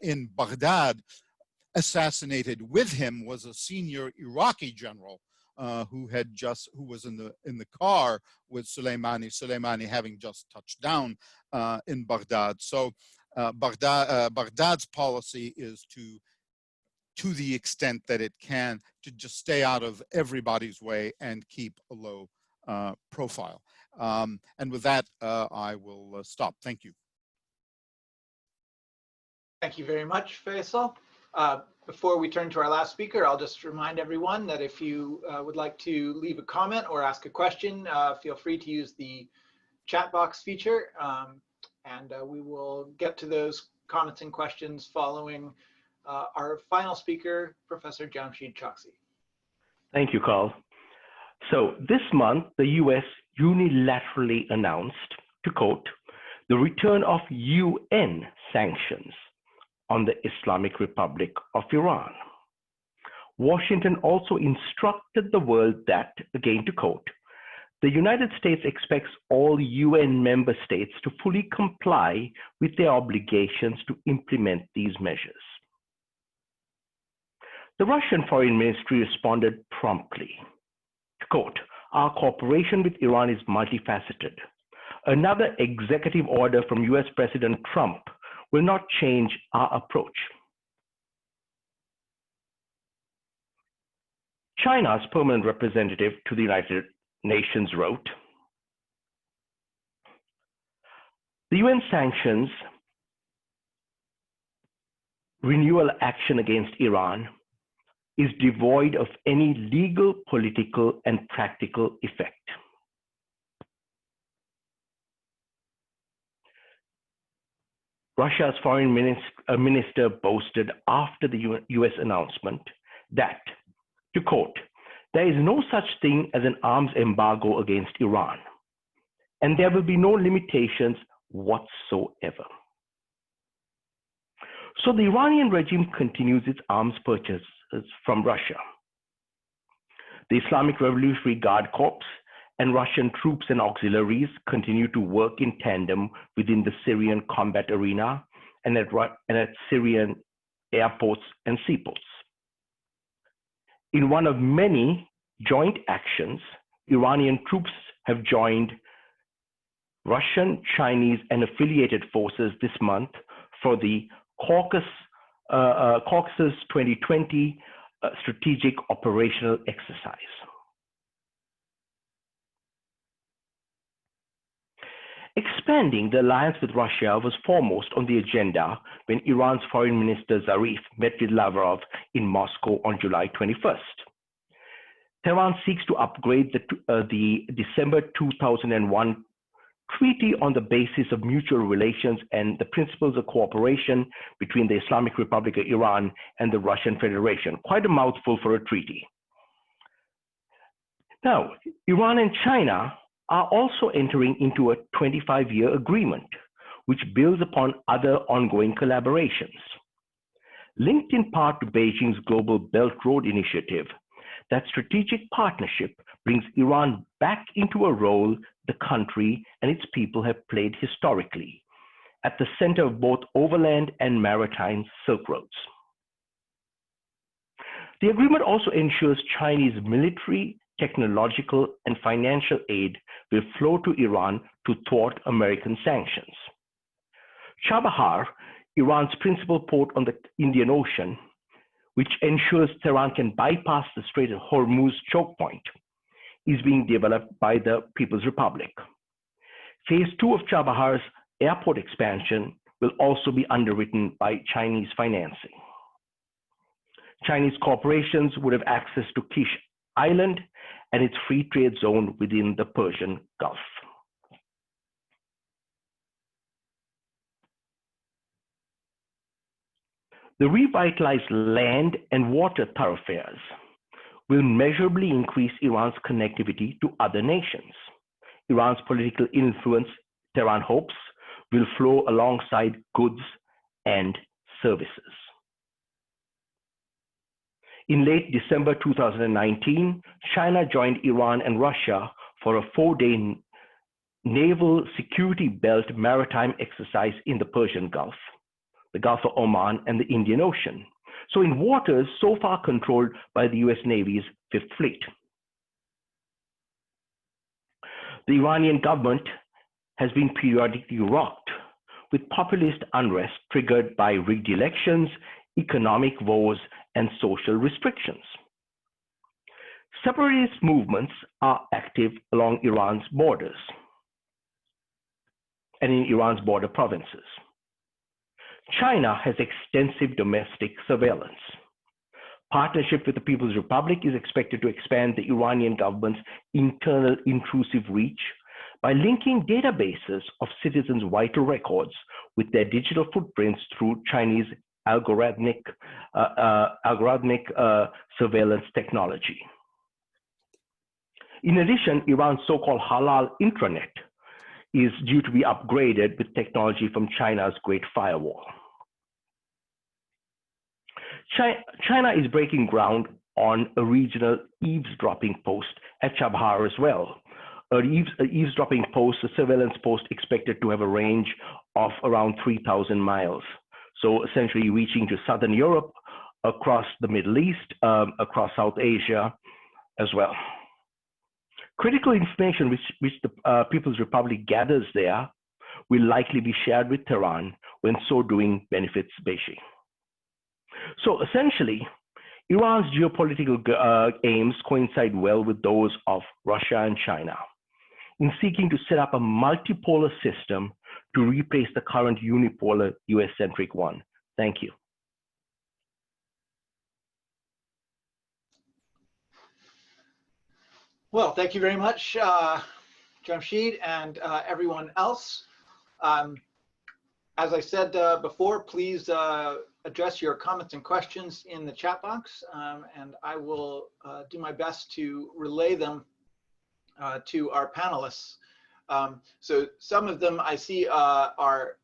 in Baghdad. Assassinated with him was a senior Iraqi general who was in the car with Soleimani. Soleimani having just touched down in Baghdad. So Baghdad's policy is to the extent that it can, to just stay out of everybody's way and keep a low profile. And with that, I will stop. Thank you. Thank you very much, Feisal. Before we turn to our last speaker, I'll just remind everyone that if you would like to leave a comment or ask a question, feel free to use the chat box feature, and we will get to those comments and questions following our final speaker, Professor Jamsheed Choksy. Thank you, Carl. So this month, the US unilaterally announced, to quote, the return of UN sanctions on the Islamic Republic of Iran. Washington also instructed the world that, again to quote, the United States expects all UN member states to fully comply with their obligations to implement these measures. The Russian Foreign Ministry responded promptly. To quote, our cooperation with Iran is multifaceted. Another executive order from US President Trump will not change our approach. China's permanent representative to the United Nations wrote, the UN sanctions renewal action against Iran is devoid of any legal, political, and practical effect. Russia's foreign minister boasted after the US announcement that, to quote, there is no such thing as an arms embargo against Iran, and there will be no limitations whatsoever. So the Iranian regime continues its arms purchases from Russia. The Islamic Revolutionary Guard Corps and Russian troops and auxiliaries continue to work in tandem within the Syrian combat arena and at Syrian airports and seaports. In one of many joint actions, Iranian troops have joined Russian, Chinese, and affiliated forces this month for the Caucasus 2020 Strategic Operational Exercise. Expanding the alliance with Russia was foremost on the agenda when Iran's Foreign Minister Zarif met with Lavrov in Moscow on July 21st. Tehran seeks to upgrade the December 2001 treaty on the basis of mutual relations and the principles of cooperation between the Islamic Republic of Iran and the Russian Federation. Quite a mouthful for a treaty. Now, Iran and China are also entering into a 25-year agreement, which builds upon other ongoing collaborations. Linked in part to Beijing's Global Belt Road Initiative, that strategic partnership brings Iran back into a role the country and its people have played historically, at the center of both overland and maritime Silk Roads. The agreement also ensures Chinese military, technological, and financial aid will flow to Iran to thwart American sanctions. Chabahar, Iran's principal port on the Indian Ocean, which ensures Tehran can bypass the Strait of Hormuz choke point, is being developed by the People's Republic. Phase 2 of Chabahar's airport expansion will also be underwritten by Chinese financing. Chinese corporations would have access to Kish Island and its free trade zone within the Persian Gulf. The revitalized land and water thoroughfares will measurably increase Iran's connectivity to other nations. Iran's political influence, Tehran hopes, will flow alongside goods and services. In late December 2019, China joined Iran and Russia for a 4-day naval security belt maritime exercise in the Persian Gulf, the Gulf of Oman, and the Indian Ocean. So in waters so far controlled by the US Navy's Fifth Fleet. The Iranian government has been periodically rocked with populist unrest triggered by rigged elections, economic woes, and social restrictions. Separatist movements are active along Iran's borders and in Iran's border provinces. China has extensive domestic surveillance. Partnership with the People's Republic is expected to expand the Iranian government's internal intrusive reach by linking databases of citizens' vital records with their digital footprints through Chinese algorithmic surveillance technology. In addition, Iran's so-called halal intranet is due to be upgraded with technology from China's Great Firewall. China is breaking ground on a regional eavesdropping post at Chabahar as well. An eavesdropping post, a surveillance post expected to have a range of around 3,000 miles. So essentially reaching to Southern Europe, across the Middle East, across South Asia as well. Critical information which the People's Republic gathers there will likely be shared with Tehran, when so doing benefits Beijing. So essentially, Iran's geopolitical aims coincide well with those of Russia and China in seeking to set up a multipolar system to replace the current unipolar US-centric one. Thank you. Well, thank you very much, Jamsheed, and everyone else. As I said before, please address your comments and questions in the chat box, and I will do my best to relay them to our panelists. So some of them I see are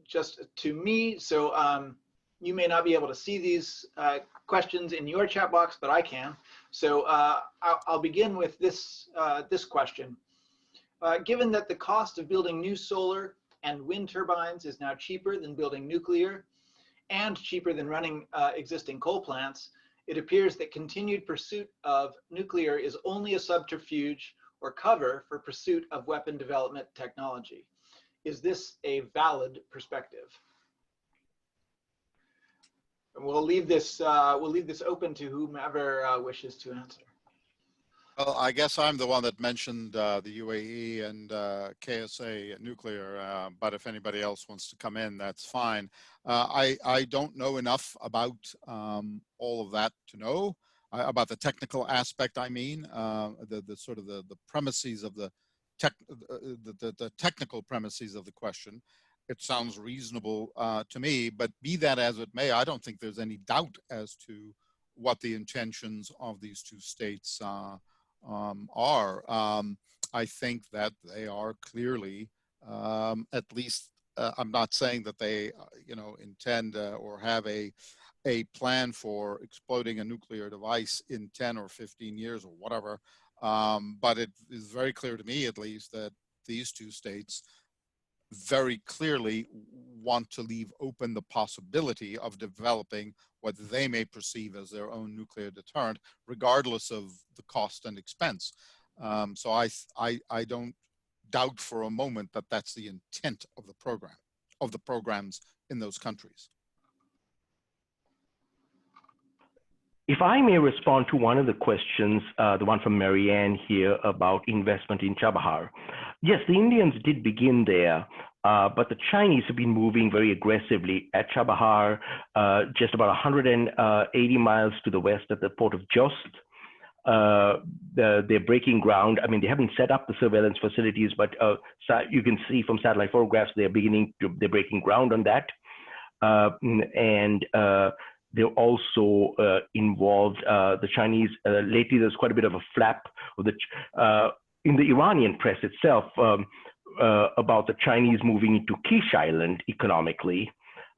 just to me, so you may not be able to see these questions in your chat box, but I can. So I'll begin with this, this question. Given that the cost of building new solar and wind turbines is now cheaper than building nuclear and cheaper than running existing coal plants, it appears that continued pursuit of nuclear is only a subterfuge or cover for pursuit of weapon development technology. Is this a valid perspective? And we'll leave this open to whomever wishes to answer. Well, I guess I'm the one that mentioned the UAE and KSA nuclear, but if anybody else wants to come in, that's fine. I don't know enough about all of that to know about the technical aspect. I mean, the sort of the premises of the technical premises of the question. It sounds reasonable to me, but be that as it may, I don't think there's any doubt as to what the intentions of these two states are. I think that they are clearly, at least, I'm not saying that they, intend or have a plan for exploding a nuclear device in 10 or 15 years or whatever. But it is very clear to me, at least, that these two states very clearly want to leave open the possibility of developing what they may perceive as their own nuclear deterrent, regardless of the cost and expense. So I don't doubt for a moment that that's the intent of the program, of the programs in those countries. If I may respond to one of the questions, the one from Marianne here about investment in Chabahar. Yes, the Indians did begin there, but the Chinese have been moving very aggressively at Chabahar, just about 180 miles to the west at the port of Jost. They're breaking ground. I mean, they haven't set up the surveillance facilities, but you can see from satellite photographs, they're breaking ground on that. They're also involved, the Chinese, lately there's quite a bit of a flap of in the Iranian press itself about the Chinese moving into Kish Island economically,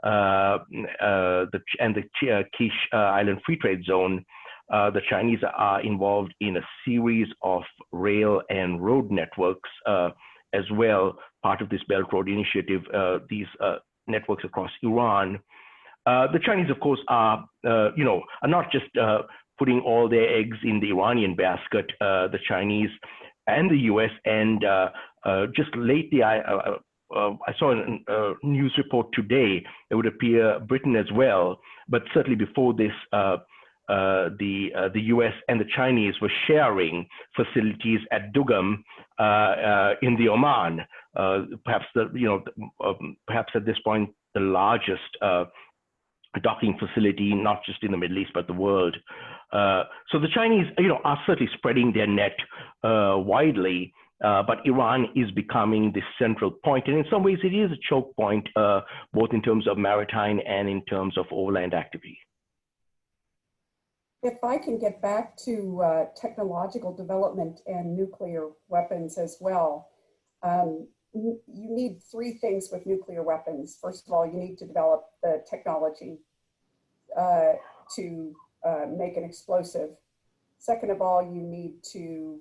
and the Kish Island Free Trade Zone. The Chinese are involved in a series of rail and road networks as well, part of this Belt Road Initiative, these networks across Iran. The Chinese, of course, are not just putting all their eggs in the Iranian basket. The Chinese and the U.S. and just lately, I saw a news report today. It would appear Britain as well, but certainly before this, the U.S. and the Chinese were sharing facilities at Dugam in the Oman. Perhaps perhaps at this point the largest docking facility, not just in the Middle East, but the world. So the Chinese, are certainly spreading their net widely, but Iran is becoming the central point. And in some ways, it is a choke point, both in terms of maritime and in terms of overland activity. If I can get back to technological development and nuclear weapons as well, you need three things with nuclear weapons. First of all, you need to develop the technology to make an explosive. Second of all, you need to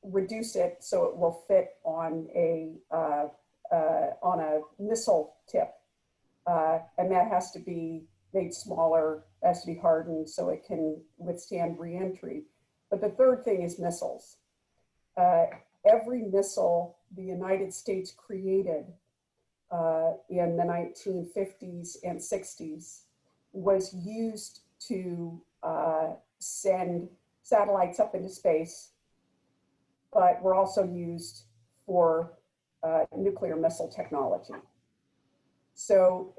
reduce it so it will fit on a missile tip, and that has to be made smaller, has to be hardened so it can withstand re-entry. But the third thing is missiles. Every missile the United States created in the 1950s and 60s was used to send satellites up into space, but were also used for nuclear missile technology. So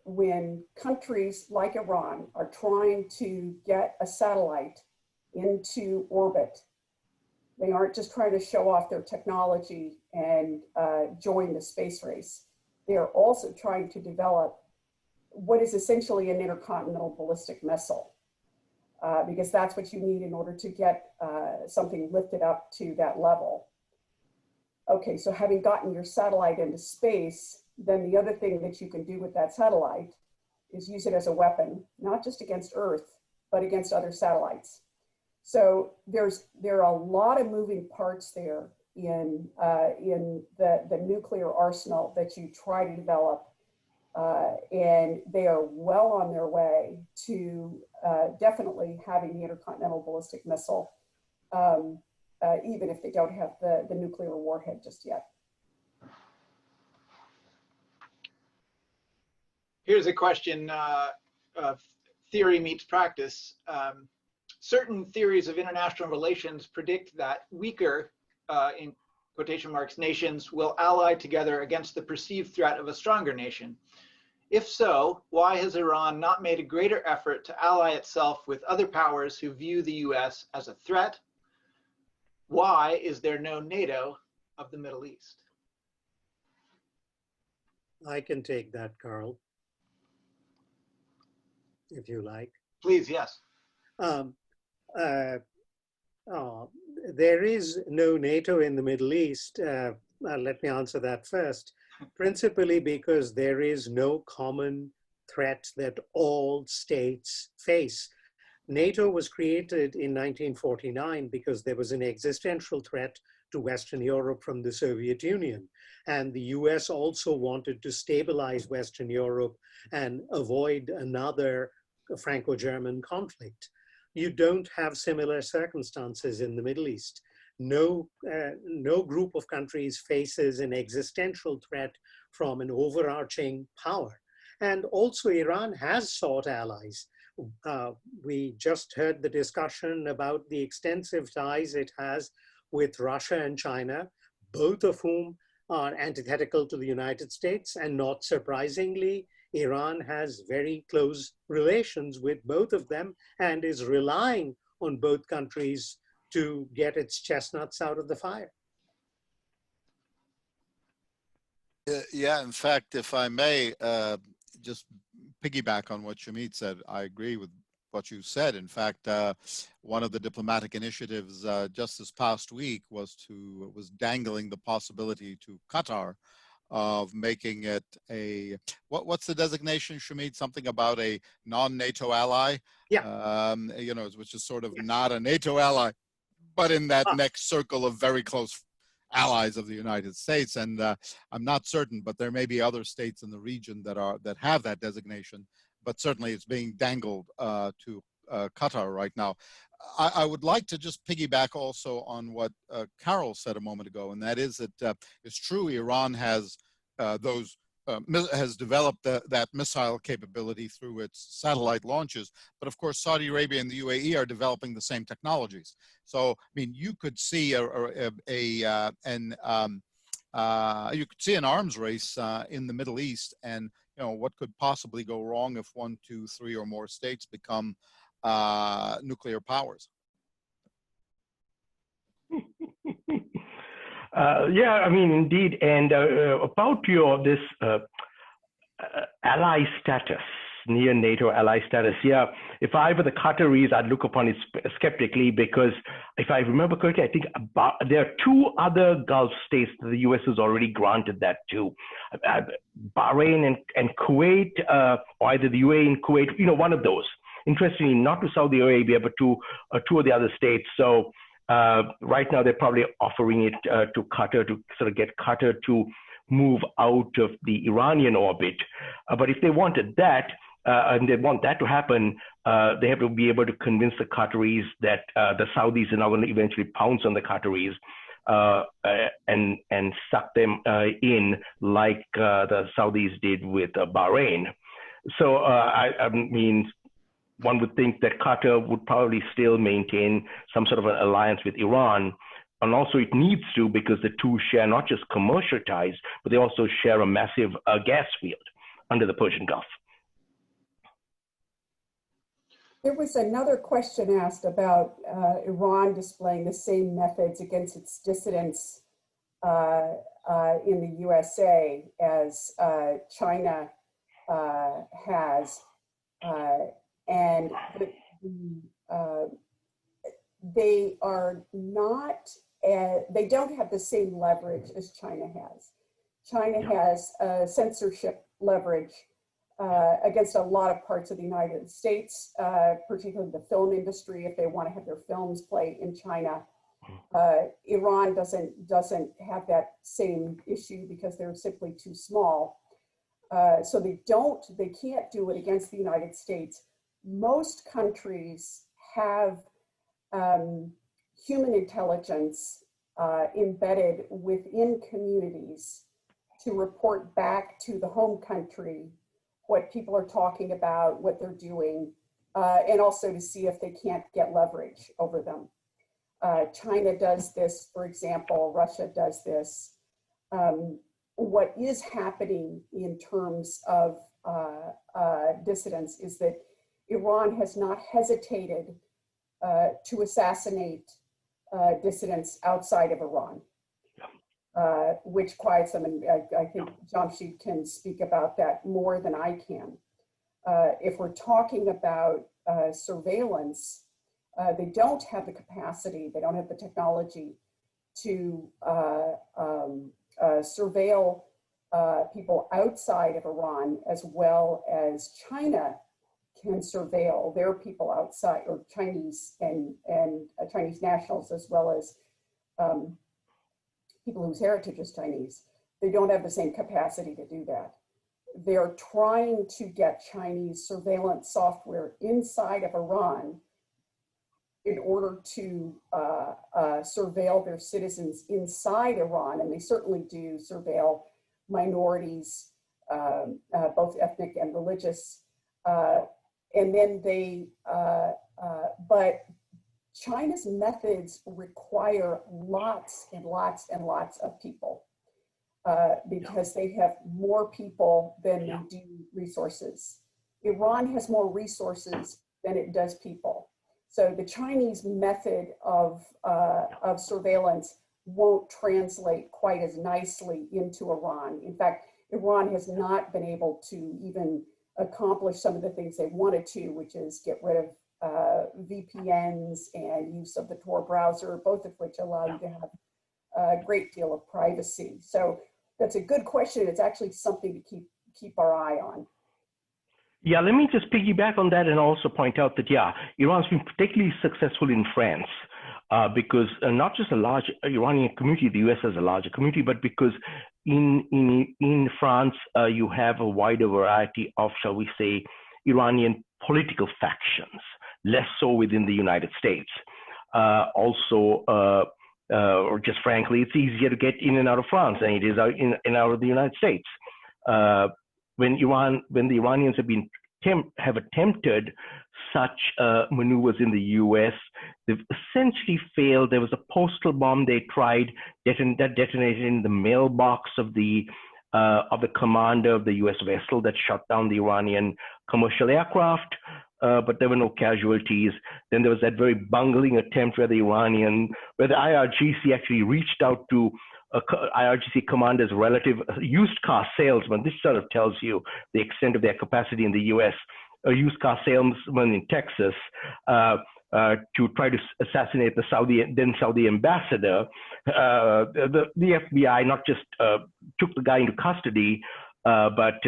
when countries like Iran are trying to get a satellite into orbit, they aren't just trying to show off their technology and join the space race. They are also trying to develop what is essentially an intercontinental ballistic missile, because that's what you need in order to get something lifted up to that level. Okay, so having gotten your satellite into space, then the other thing that you can do with that satellite is use it as a weapon, not just against Earth, but against other satellites. So there are a lot of moving parts there in the nuclear arsenal that you try to develop. And they are well on their way to definitely having the intercontinental ballistic missile, even if they don't have the nuclear warhead just yet. Here's a question, theory meets practice. Certain theories of international relations predict that weaker, in quotation marks, nations will ally together against the perceived threat of a stronger nation. If so, why has Iran not made a greater effort to ally itself with other powers who view the US as a threat? Why is there no NATO of the Middle East? I can take that, Carl, if you like. Please, yes. There is no NATO in the Middle East. Let me answer that first. Principally because there is no common threat that all states face. NATO was created in 1949 because there was an existential threat to Western Europe from the Soviet Union. And the US also wanted to stabilize Western Europe and avoid another Franco-German conflict. You don't have similar circumstances in the Middle East. No group of countries faces an existential threat from an overarching power. And also Iran has sought allies. We just heard the discussion about the extensive ties it has with Russia and China, both of whom are antithetical to the United States. And not surprisingly, Iran has very close relations with both of them and is relying on both countries to get its chestnuts out of the fire. Yeah, in fact, if I may just piggyback on what Sumit said, I agree with what you said. In fact, one of the diplomatic initiatives just this past week was dangling the possibility to Qatar of making it a, what's the designation, Sumit? Something about a non-NATO ally? Yeah. You know, which is sort of not a NATO ally, but in that next circle of very close allies of the United States. And I'm not certain, but there may be other states in the region that have that designation, but certainly it's being dangled to Qatar right now. I would like to just piggyback also on what Carol said a moment ago, and that is that it's true Iran has has developed that missile capability through its satellite launches, but of course Saudi Arabia and the UAE are developing the same technologies. So I mean, you could see you could see an arms race in the Middle East, and you know what could possibly go wrong if 1, 2, 3, or more states become nuclear powers. Yeah, I mean, indeed. And about this ally status, near NATO ally status, yeah, if I were the Qataris, I'd look upon it skeptically, because if I remember correctly, I think there are 2 other Gulf states that the US has already granted that to. Bahrain and Kuwait, or either the UAE and Kuwait, you know, one of those. Interestingly, not to Saudi Arabia, but to 2 of the other states. So right now, they're probably offering it to Qatar to sort of get Qatar to move out of the Iranian orbit. But if they wanted that, and they want that to happen, they have to be able to convince the Qataris that the Saudis are now going to eventually pounce on the Qataris and suck them in like the Saudis did with Bahrain. So I mean, one would think that Qatar would probably still maintain some sort of an alliance with Iran. And also it needs to, because the 2 share not just commercial ties, but they also share a massive gas field under the Persian Gulf. There was another question asked about Iran displaying the same methods against its dissidents in the USA as China has. And they are not, they don't have the same leverage as China has. China has censorship leverage against a lot of parts of the United States, particularly the film industry, if they want to have their films played in China. Iran doesn't have that same issue because they're simply too small. So they can't do it against the United States. Most countries have human intelligence embedded within communities to report back to the home country what people are talking about, what they're doing, and also to see if they can't get leverage over them. China does this, for example, Russia does this. What is happening in terms of dissidents is that Iran has not hesitated to assassinate dissidents outside of Iran, which quiets them. And I think Jamsheed can speak about that more than I can. If we're talking about surveillance, they don't have the capacity, they don't have the technology to surveil people outside of Iran as well as China can surveil their people outside, or Chinese and Chinese nationals, as well as people whose heritage is Chinese. They don't have the same capacity to do that. They're trying to get Chinese surveillance software inside of Iran in order to surveil their citizens inside Iran, and they certainly do surveil minorities, both ethnic and religious. And then but China's methods require lots and lots and lots of people because they have more people than they do resources. Iran has more resources than it does people. So the Chinese method of surveillance won't translate quite as nicely into Iran. In fact, Iran has not been able to even accomplish some of the things they wanted to, which is get rid of VPNs and use of the Tor browser, both of which allow you to have a great deal of privacy. So that's a good question. It's actually something to keep our eye on. Yeah, let me just piggyback on that and also point out that, yeah, Iran's been particularly successful in France because not just a large Iranian community, the US has a larger community, but because in France, you have a wider variety of, shall we say, Iranian political factions, less so within the United States. Or just frankly, it's easier to get in and out of France than it is out in and out of the United States. When the Iranians have attempted such maneuvers in the US, they've essentially failed. There was a postal bomb they tried that detonated in the mailbox of the commander of the US vessel that shot down the Iranian commercial aircraft, but there were no casualties. Then there was that very bungling attempt where the IRGC actually reached out to IRGC commander's relative, used car salesman. This sort of tells you the extent of their capacity in the US. A used car salesman in Texas to try to assassinate the then Saudi ambassador. The FBI not just took the guy into custody, but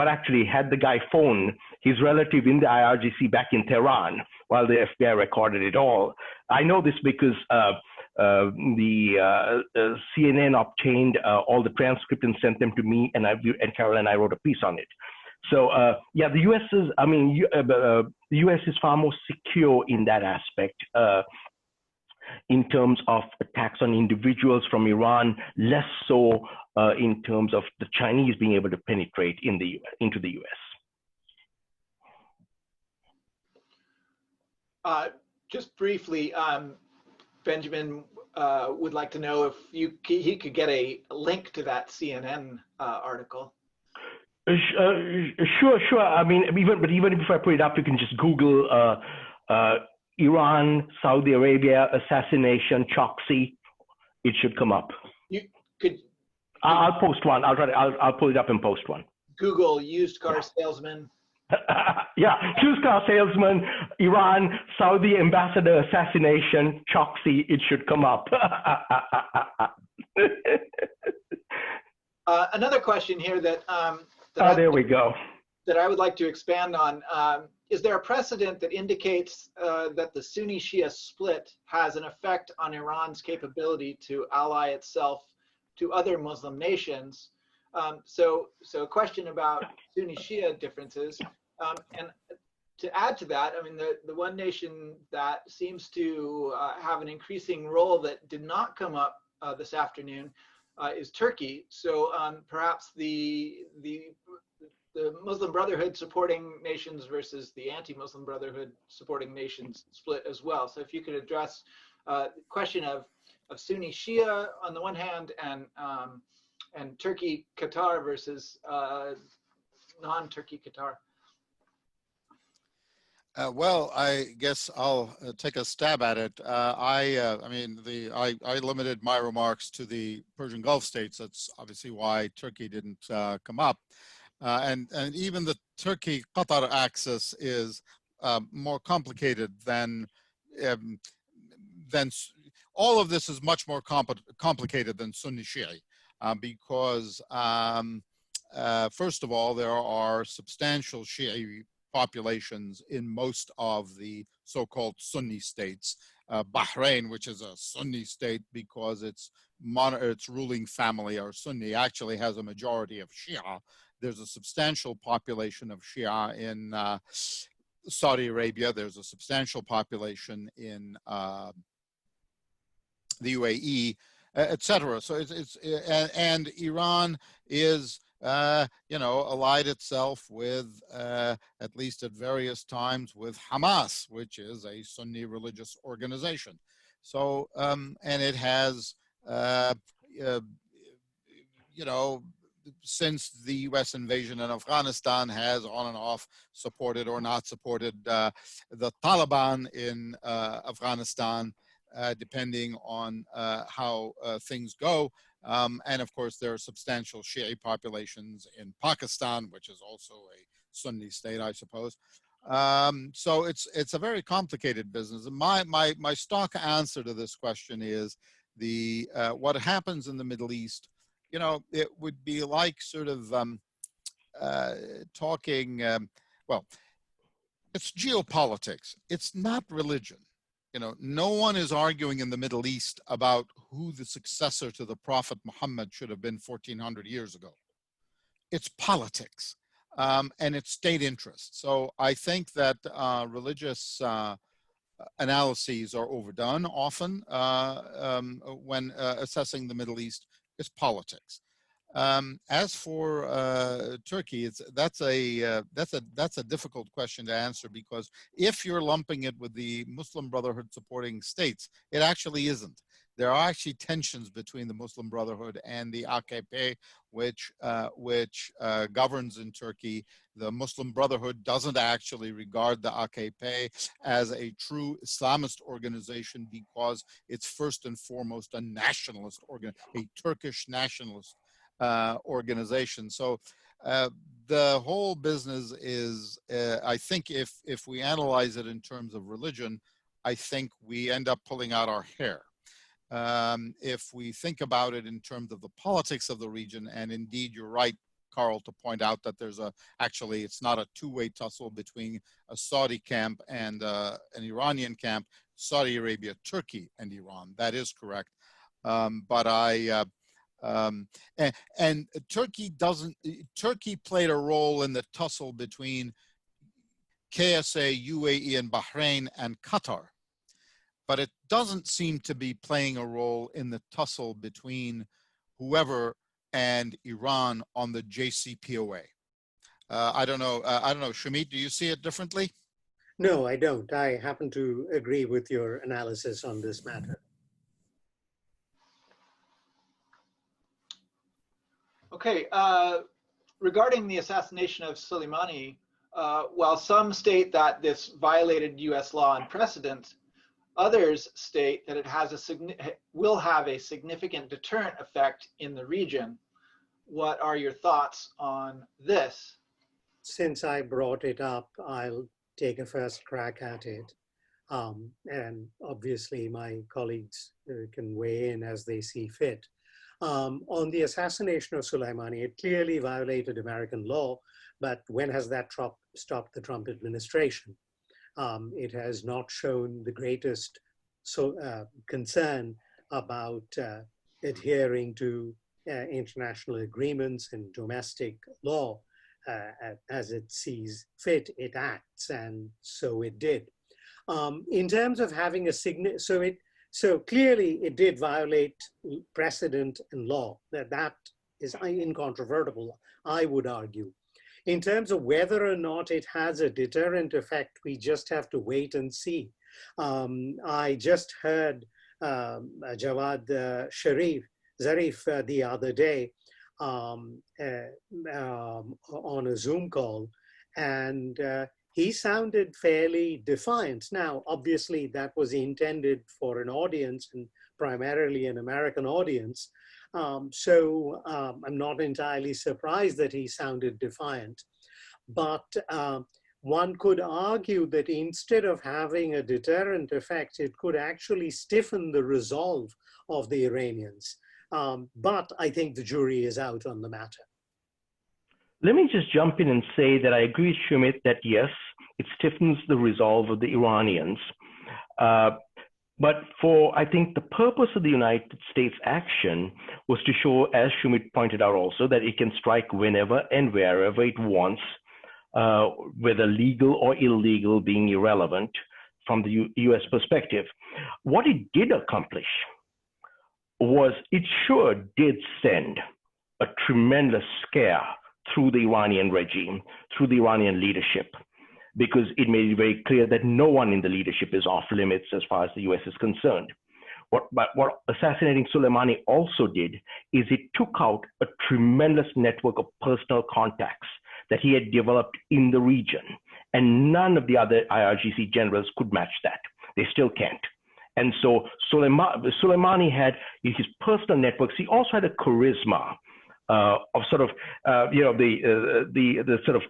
actually had the guy phone his relative in the IRGC back in Tehran while the FBI recorded it all. I know this because the CNN obtained all the transcript and sent them to me, and Carol and I wrote a piece on it. So yeah, the US is, the US is far more secure in that aspect in terms of attacks on individuals from Iran, less so in terms of the Chinese being able to penetrate into the US. Just briefly, Benjamin would like to know if he could get a link to that CNN article. Sure. I mean, even if I put it up, you can just Google Iran, Saudi Arabia, assassination, Choksy. It should come up. You could. I'll post one. I'll pull it up and post one. Google used car salesman. Yeah, used car salesman, Iran, Saudi ambassador assassination, Choksy. It should come up. Another question here that there we go. That I would like to expand on. Is there a precedent that indicates that the Sunni-Shia split has an effect on Iran's capability to ally itself to other Muslim nations? So a question about Sunni Shia differences. And to add to that, I mean, the one nation that seems to have an increasing role that did not come up this afternoon is Turkey. So perhaps the Muslim Brotherhood supporting nations versus the anti-Muslim Brotherhood supporting nations split as well. So if you could address the question of Sunni Shia on the one hand and Turkey Qatar versus non-Turkey Qatar. Well, I guess I'll take a stab at it. I limited my remarks to the Persian Gulf states. That's obviously why Turkey didn't come up. And even the Turkey-Qatar axis is more complicated than all of this is much more complicated than Sunni Shia because first of all, there are substantial Shia populations in most of the so-called Sunni states. Bahrain, which is a Sunni state because its ruling family are Sunni, actually has a majority of Shia. There's a substantial population of Shia in Saudi Arabia. There's a substantial population in the UAE, etc. So and Iran is allied itself with, at least at various times, with Hamas, which is a Sunni religious organization. So, and it has, since the US invasion in Afghanistan has on and off supported or not supported the Taliban in Afghanistan, depending on how things go. And of course, there are substantial Shia populations in Pakistan, which is also a Sunni state, I suppose. So it's a very complicated business. And my stock answer to this question is what happens in the Middle East. It would be like sort of talking. Well, it's geopolitics. It's not religion. No one is arguing in the Middle East about who the successor to the Prophet Muhammad should have been 1400 years ago. It's politics and it's state interest. So I think that religious analyses are overdone often when assessing the Middle East. It's politics. As for Turkey, that's a difficult question to answer because if you're lumping it with the Muslim Brotherhood supporting states, it actually isn't. There are actually tensions between the Muslim Brotherhood and the AKP, which governs in Turkey. The Muslim Brotherhood doesn't actually regard the AKP as a true Islamist organization because it's first and foremost a nationalist a Turkish nationalist organization. So the whole business is, I think if we analyze it in terms of religion, I think we end up pulling out our hair. If we think about it in terms of the politics of the region, and indeed you're right, Carl, to point out that there's actually it's not a two-way tussle between a Saudi camp and an Iranian camp, Saudi Arabia, Turkey, and Iran. That is correct. But and Turkey played a role in the tussle between KSA, UAE, and Bahrain and Qatar. But it doesn't seem to be playing a role in the tussle between whoever and Iran on the JCPOA. I don't know, Sumit, do you see it differently? No, I don't. I happen to agree with your analysis on this matter. Okay, regarding the assassination of Soleimani, while some state that this violated US law and precedent, others state that it has will have a significant deterrent effect in the region. What are your thoughts on this? Since I brought it up, I'll take a first crack at it. And obviously my colleagues can weigh in as they see fit. On the assassination of Soleimani, it clearly violated American law, but when has that stopped the Trump administration? It has not shown the greatest concern about adhering to international agreements and domestic law. As it sees fit, it acts, and so it did. In terms of having a so clearly it did violate precedent and law. That is incontrovertible, I would argue. In terms of whether or not it has a deterrent effect, we just have to wait and see. I just heard Jawad Zarif the other day on a Zoom call, and he sounded fairly defiant. Now, obviously, that was intended for an audience, and primarily an American audience. So I'm not entirely surprised that he sounded defiant. But one could argue that instead of having a deterrent effect, it could actually stiffen the resolve of the Iranians. But I think the jury is out on the matter. Let me just jump in and say that I agree with Sumit that yes, it stiffens the resolve of the Iranians. But for, I think, the purpose of the United States action was to show, as Sumit pointed out also, that it can strike whenever and wherever it wants, whether legal or illegal being irrelevant from the US perspective. What it did accomplish was it sure did send a tremendous scare through the Iranian regime, through the Iranian leadership, because it made it very clear that no one in the leadership is off limits as far as the US is concerned. But what assassinating Soleimani also did is it took out a tremendous network of personal contacts that he had developed in the region. And none of the other IRGC generals could match that. They still can't. And so Soleimani had his personal networks. He also had a charisma of sort of, the sort of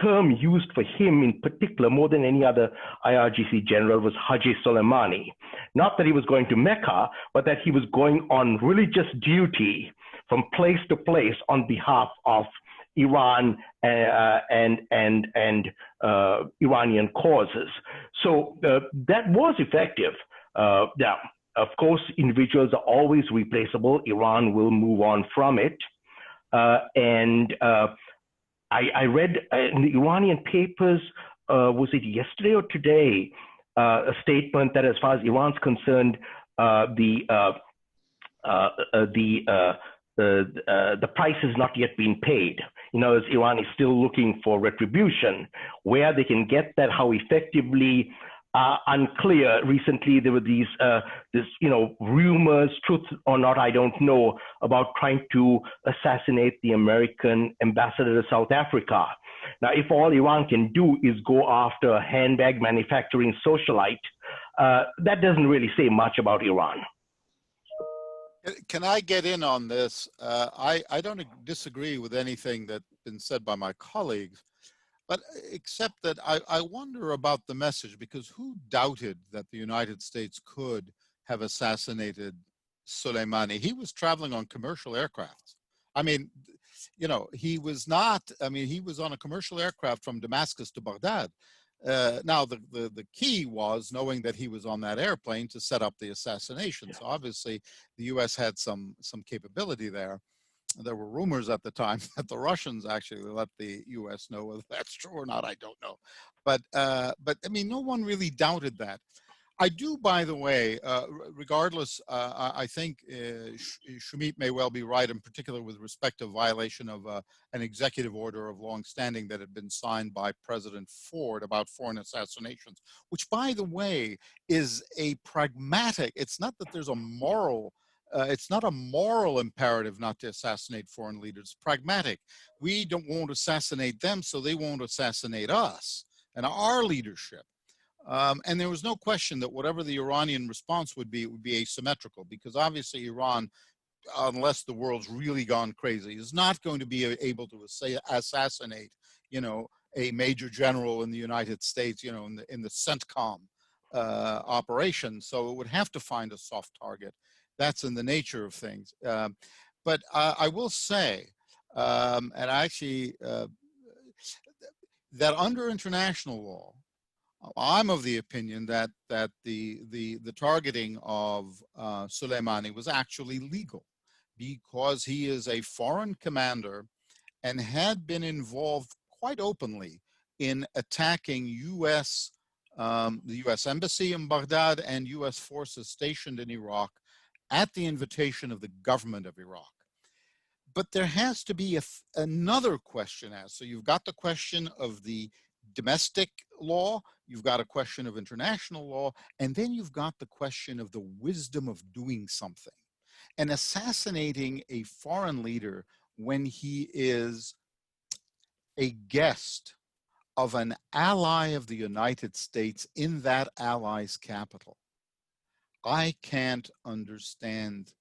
term used for him in particular more than any other IRGC general was Haji Soleimani. Not that he was going to Mecca, but that he was going on religious duty from place to place on behalf of Iran and Iranian causes. So that was effective. Now, of course, individuals are always replaceable. Iran will move on from it. I read in the Iranian papers, was it yesterday or today, a statement that as far as Iran's concerned, the price has not yet been paid. You know, as Iran is still looking for retribution. Where they can get that, how effectively, unclear. Recently, there were these, rumors, truth or not, I don't know, about trying to assassinate the American ambassador to South Africa. Now, if all Iran can do is go after a handbag manufacturing socialite, that doesn't really say much about Iran. Can I get in on this? I don't disagree with anything that's been said by my colleagues, but except that I wonder about the message, because who doubted that the United States could have assassinated Soleimani? He was traveling on commercial aircraft. I mean, you know, he was on a commercial aircraft from Damascus to Baghdad. Now, the key was knowing that he was on that airplane to set up the assassination. So obviously, the U.S. had some capability there. There were rumors at the time that the Russians actually let the U.S. know whether that's true or not. I don't know, but I mean, no one really doubted that. I do, by the way, regardless, I think Sumit may well be right, in particular with respect to violation of an executive order of longstanding that had been signed by President Ford about foreign assassinations, which, by the way, is a pragmatic, it's not that there's a moral, it's not a moral imperative not to assassinate foreign leaders, it's pragmatic. We won't assassinate them, so they won't assassinate us and our leadership. And there was no question that whatever the Iranian response would be, it would be asymmetrical, because obviously Iran, unless the world's really gone crazy, is not going to be able to assassinate, you know, a major general in the United States, you know, in the CENTCOM operation. So it would have to find a soft target. That's in the nature of things. But I will say, and actually, that under international law, I'm of the opinion that the targeting of Soleimani was actually legal, because he is a foreign commander and had been involved quite openly in attacking the U.S. Embassy in Baghdad and U.S. forces stationed in Iraq at the invitation of the government of Iraq. But there has to be another question asked. So you've got the question of the domestic law, you've got a question of international law, and then you've got the question of the wisdom of doing something. And assassinating a foreign leader when he is a guest of an ally of the United States in that ally's capital, I can't understand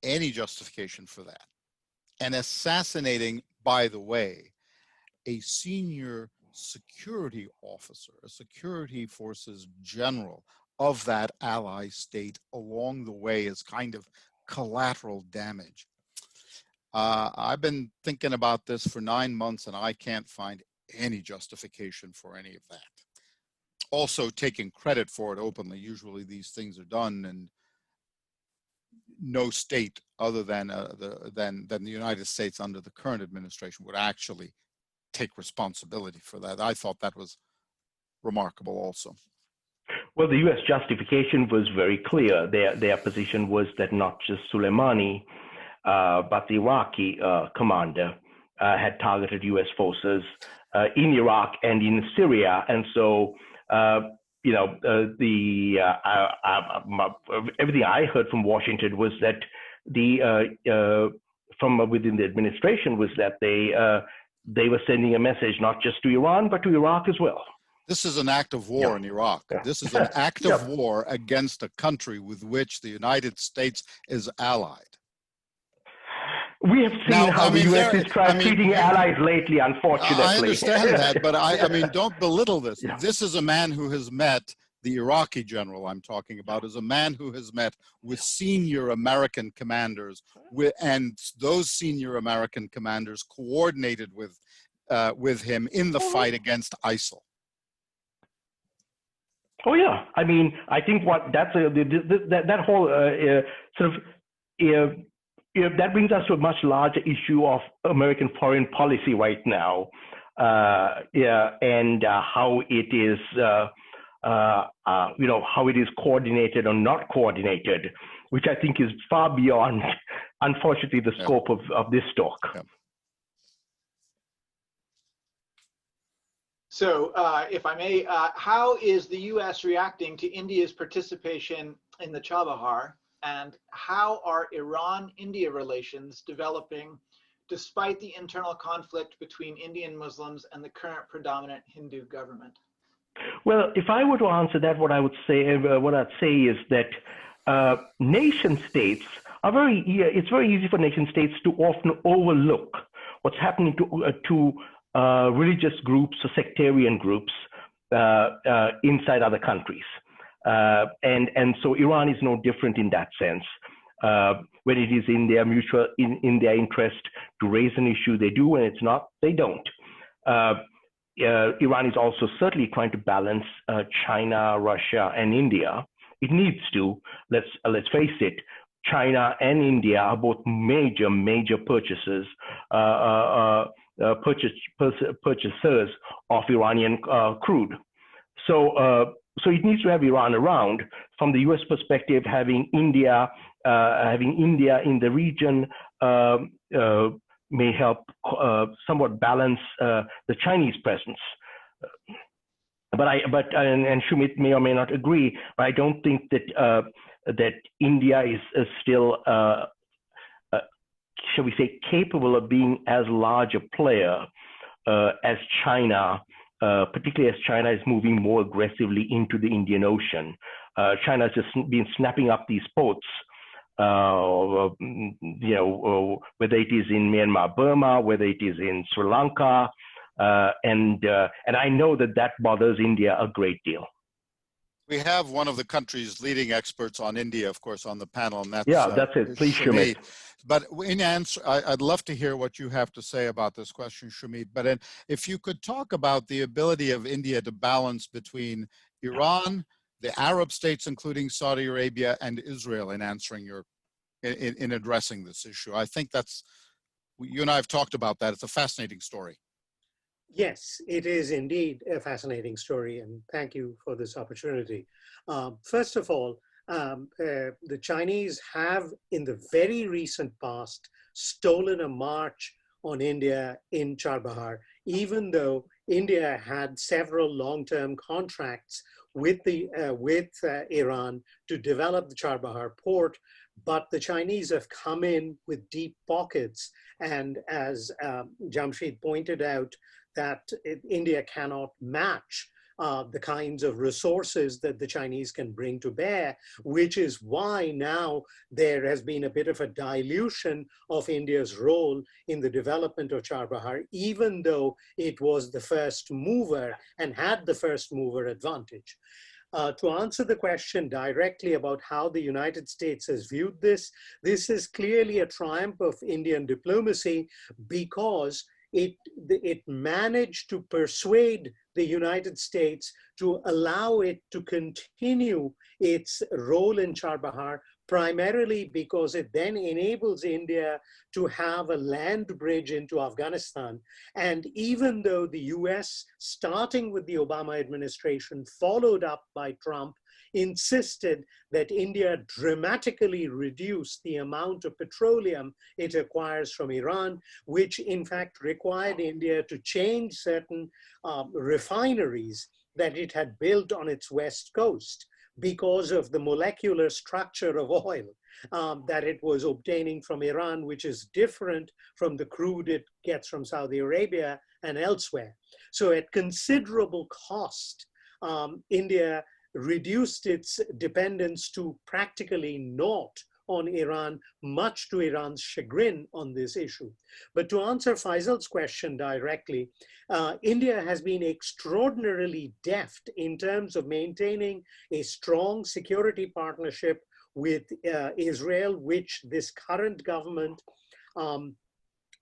any justification for that. And assassinating, by the way, a senior security officer, a security forces general of that ally state along the way is kind of collateral damage. I've been thinking about this for 9 months and I can't find any justification for any of that. Also taking credit for it openly. Usually these things are done and no state other than the United States under the current administration would actually take responsibility for that. I thought that was remarkable also. Well, the U.S. justification was very clear. Their position was that not just Soleimani, but the Iraqi commander had targeted U.S. forces in Iraq and in Syria. And so, everything I heard from Washington was that from within the administration was that they were sending a message not just to Iran, but to Iraq as well. This is an act of war in Iraq. This is an act of war against a country with which the United States is allied. We have seen how the U.S. is treating allies lately, unfortunately. I understand that, but I mean, don't belittle this. Yeah. This is a man who has met, the Iraqi general I'm talking about, is a man who has met with senior American commanders, and those senior American commanders coordinated with him in the fight against ISIL. Oh yeah, I mean, I think that whole sort of that brings us to a much larger issue of American foreign policy right now, and how it is, how it is coordinated or not coordinated, which I think is far beyond, unfortunately, the scope of this talk. Yeah. So, if I may, how is the U.S. reacting to India's participation in the Chabahar, and how are Iran-India relations developing despite the internal conflict between Indian Muslims and the current predominant Hindu government? Well, if I were to answer that, what I'd say is that nation states are it's very easy for nation states to often overlook what's happening to religious groups or sectarian groups inside other countries. And so Iran is no different in that sense. When it is in their in their interest to raise an issue, they do. When it's not, they don't. Iran is also certainly trying to balance China, Russia, and India. It needs to. Let's face it. China and India are both major purchasers purchasers of Iranian crude. So it needs to have Iran around. From the U.S. perspective, having India in the region may help somewhat balance the Chinese presence. But Sumit may or may not agree. But I don't think that India is still, shall we say, capable of being as large a player as China, particularly as China is moving more aggressively into the Indian Ocean. China has just been snapping up these ports, whether it is in Myanmar, Burma, whether it is in Sri Lanka, and I know that bothers India a great deal. We have one of the country's leading experts on India, of course, on the panel, and that's that's it. Please, Sumit. But in answer, I'd love to hear what you have to say about this question, Sumit. But if you could talk about the ability of India to balance between Iran, the Arab states, including Saudi Arabia, and Israel in answering your in addressing this issue. I think you and I have talked about that. It's a fascinating story. Yes, it is indeed a fascinating story, and thank you for this opportunity. First of all, the Chinese have, in the very recent past, stolen a march on India in Charbahar, even though India had several long-term contracts with Iran to develop the Charbahar port, but the Chinese have come in with deep pockets, and as Jamsheed pointed out, that India cannot match the kinds of resources that the Chinese can bring to bear, which is why now there has been a bit of a dilution of India's role in the development of Charbahar, even though it was the first mover and had the first mover advantage. To answer the question directly about how the United States has viewed this, this is clearly a triumph of Indian diplomacy because it managed to persuade the United States to allow it to continue its role in Charbahar, primarily because it then enables India to have a land bridge into Afghanistan. And even though the US, starting with the Obama administration, followed up by Trump, insisted that India dramatically reduce the amount of petroleum it acquires from Iran, which in fact required India to change certain refineries that it had built on its west coast because of the molecular structure of oil that it was obtaining from Iran, which is different from the crude it gets from Saudi Arabia and elsewhere. So at considerable cost, India reduced its dependence to practically naught on Iran, much to Iran's chagrin on this issue. But to answer Faisal's question directly, India has been extraordinarily deft in terms of maintaining a strong security partnership with Israel, which this current government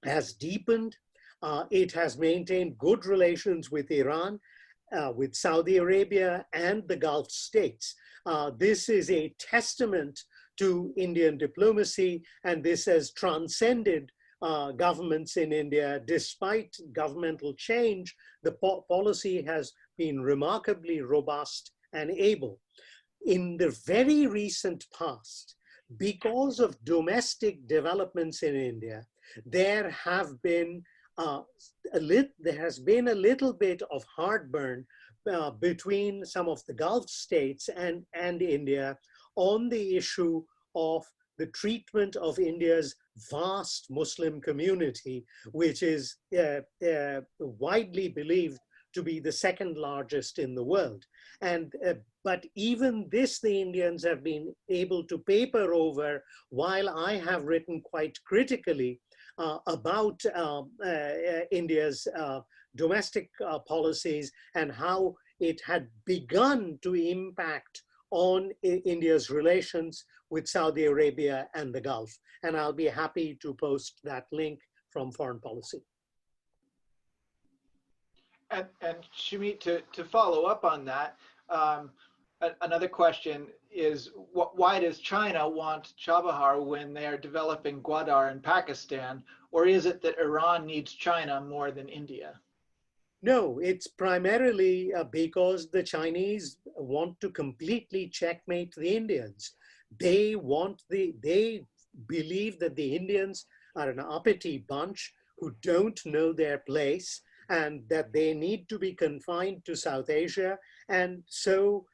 has deepened. It has maintained good relations with Iran, with Saudi Arabia and the Gulf states. This is a testament to Indian diplomacy, and this has transcended governments in India. Despite governmental change, the policy has been remarkably robust and able. In the very recent past, because of domestic developments in India, there has been a little bit of heartburn between some of the Gulf states and India on the issue of the treatment of India's vast Muslim community, which is widely believed to be the second largest in the world. And but even this, the Indians have been able to paper over, while I have written quite critically about India's domestic policies and how it had begun to impact on India's relations with Saudi Arabia and the Gulf. And I'll be happy to post that link from Foreign Policy. And Sumit, to follow up on that, another question is, why does China want Chabahar when they're developing Gwadar in Pakistan? Or is it that Iran needs China more than India? No, it's primarily because the Chinese want to completely checkmate the Indians. They believe that the Indians are an uppity bunch who don't know their place and that they need to be confined to South Asia. And so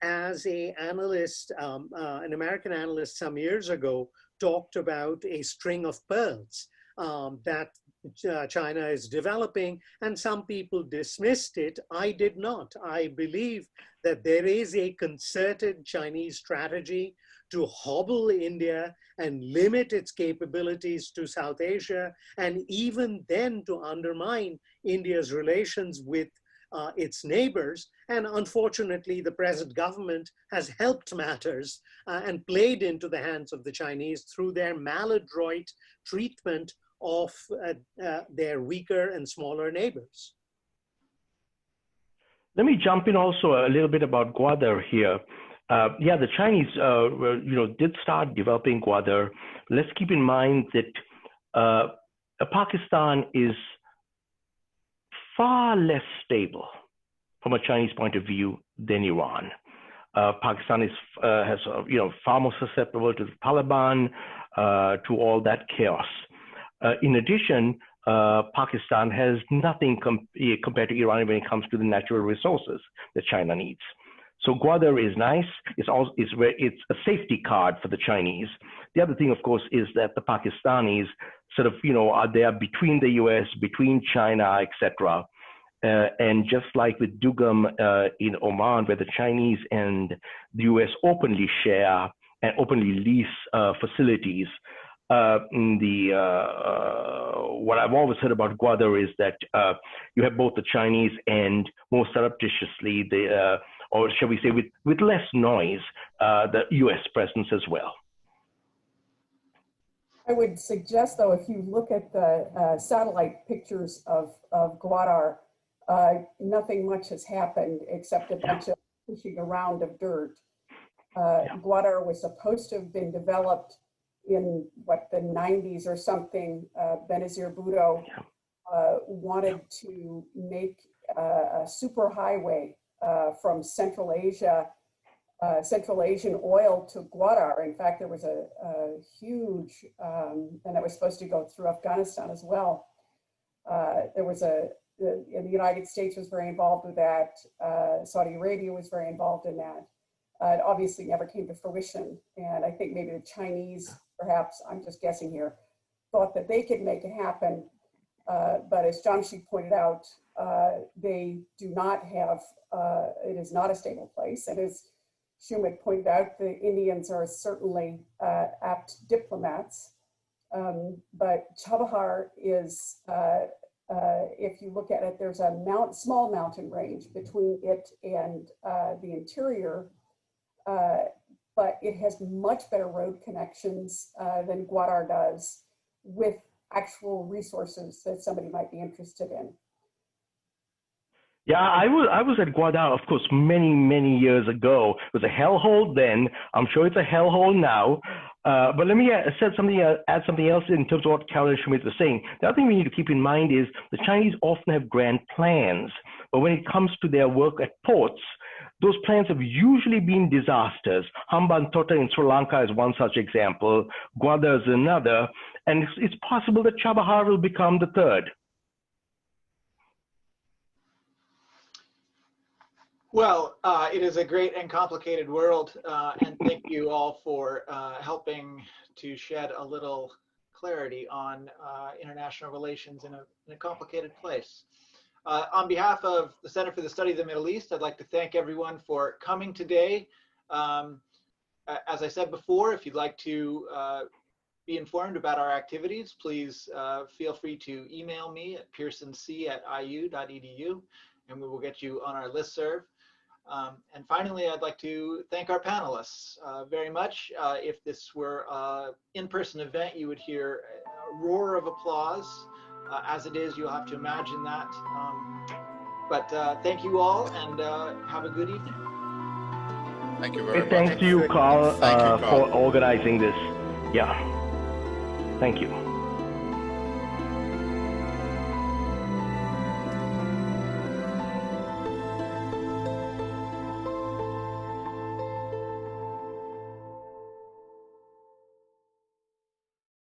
as an analyst, an American analyst some years ago talked about a string of pearls that China is developing, and some people dismissed it. I did not. I believe that there is a concerted Chinese strategy to hobble India and limit its capabilities to South Asia, and even then to undermine India's relations with its neighbors. And unfortunately, the present government has helped matters and played into the hands of the Chinese through their maladroit treatment of their weaker and smaller neighbors. Let me jump in also a little bit about Gwadar here. Yeah, the Chinese, did start developing Gwadar. Let's keep in mind that Pakistan is far less stable from a Chinese point of view than Iran. Pakistan has far more susceptible to the Taliban, to all that chaos. In addition, Pakistan has nothing compared to Iran when it comes to the natural resources that China needs. So Gwadar is nice. It's a safety card for the Chinese. The other thing, of course, is that the Pakistanis sort of are there between the U.S., between China, etc. And just like with Dugam in Oman, where the Chinese and the U.S. openly share and openly lease facilities, what I've always heard about Gwadar is that you have both the Chinese and more surreptitiously, or shall we say with less noise, the U.S. presence as well. I would suggest, though, if you look at the satellite pictures of Gwadar, nothing much has happened except a bunch of pushing around of dirt. Gwadar was supposed to have been developed in the 90s or something. Benazir Bhutto wanted to make a superhighway from Central Asia, Central Asian oil to Gwadar. In fact, there was a huge, and it was supposed to go through Afghanistan as well. There was the United States was very involved with that. Saudi Arabia was very involved in that. It obviously never came to fruition. And I think maybe the Chinese, perhaps, I'm just guessing here, thought that they could make it happen. But as Jamsheed pointed out, they do not have, it is not a stable place. And as Sumit pointed out, the Indians are certainly apt diplomats. But Chabahar is, if you look at it, there's a small mountain range between it and the interior, but it has much better road connections than Gwadar does, with actual resources that somebody might be interested in. Yeah, I was at Gwadar, of course, many years ago. It was a hellhole then. I'm sure it's a hellhole now. But let me add something else in terms of what Carol Schmidt was saying. The other thing we need to keep in mind is the Chinese often have grand plans, but when it comes to their work at ports, those plans have usually been disasters. Hambantota in Sri Lanka is one such example. Gwadar is another, and it's possible that Chabahar will become the third. Well, it is a great and complicated world, and thank you all for helping to shed a little clarity on international relations in a complicated place. On behalf of the Center for the Study of the Middle East, I'd like to thank everyone for coming today. As I said before, if you'd like to be informed about our activities, please feel free to email me at pearsonc@iu.edu, and we will get you on our listserv. And finally, I'd like to thank our panelists very much. If this were an in-person event, you would hear a roar of applause. As it is, you'll have to imagine that. But thank you all, and have a good evening. Thank you very much. Thanks to you, Carl, Thank you, Carl, for organizing this. Yeah. Thank you.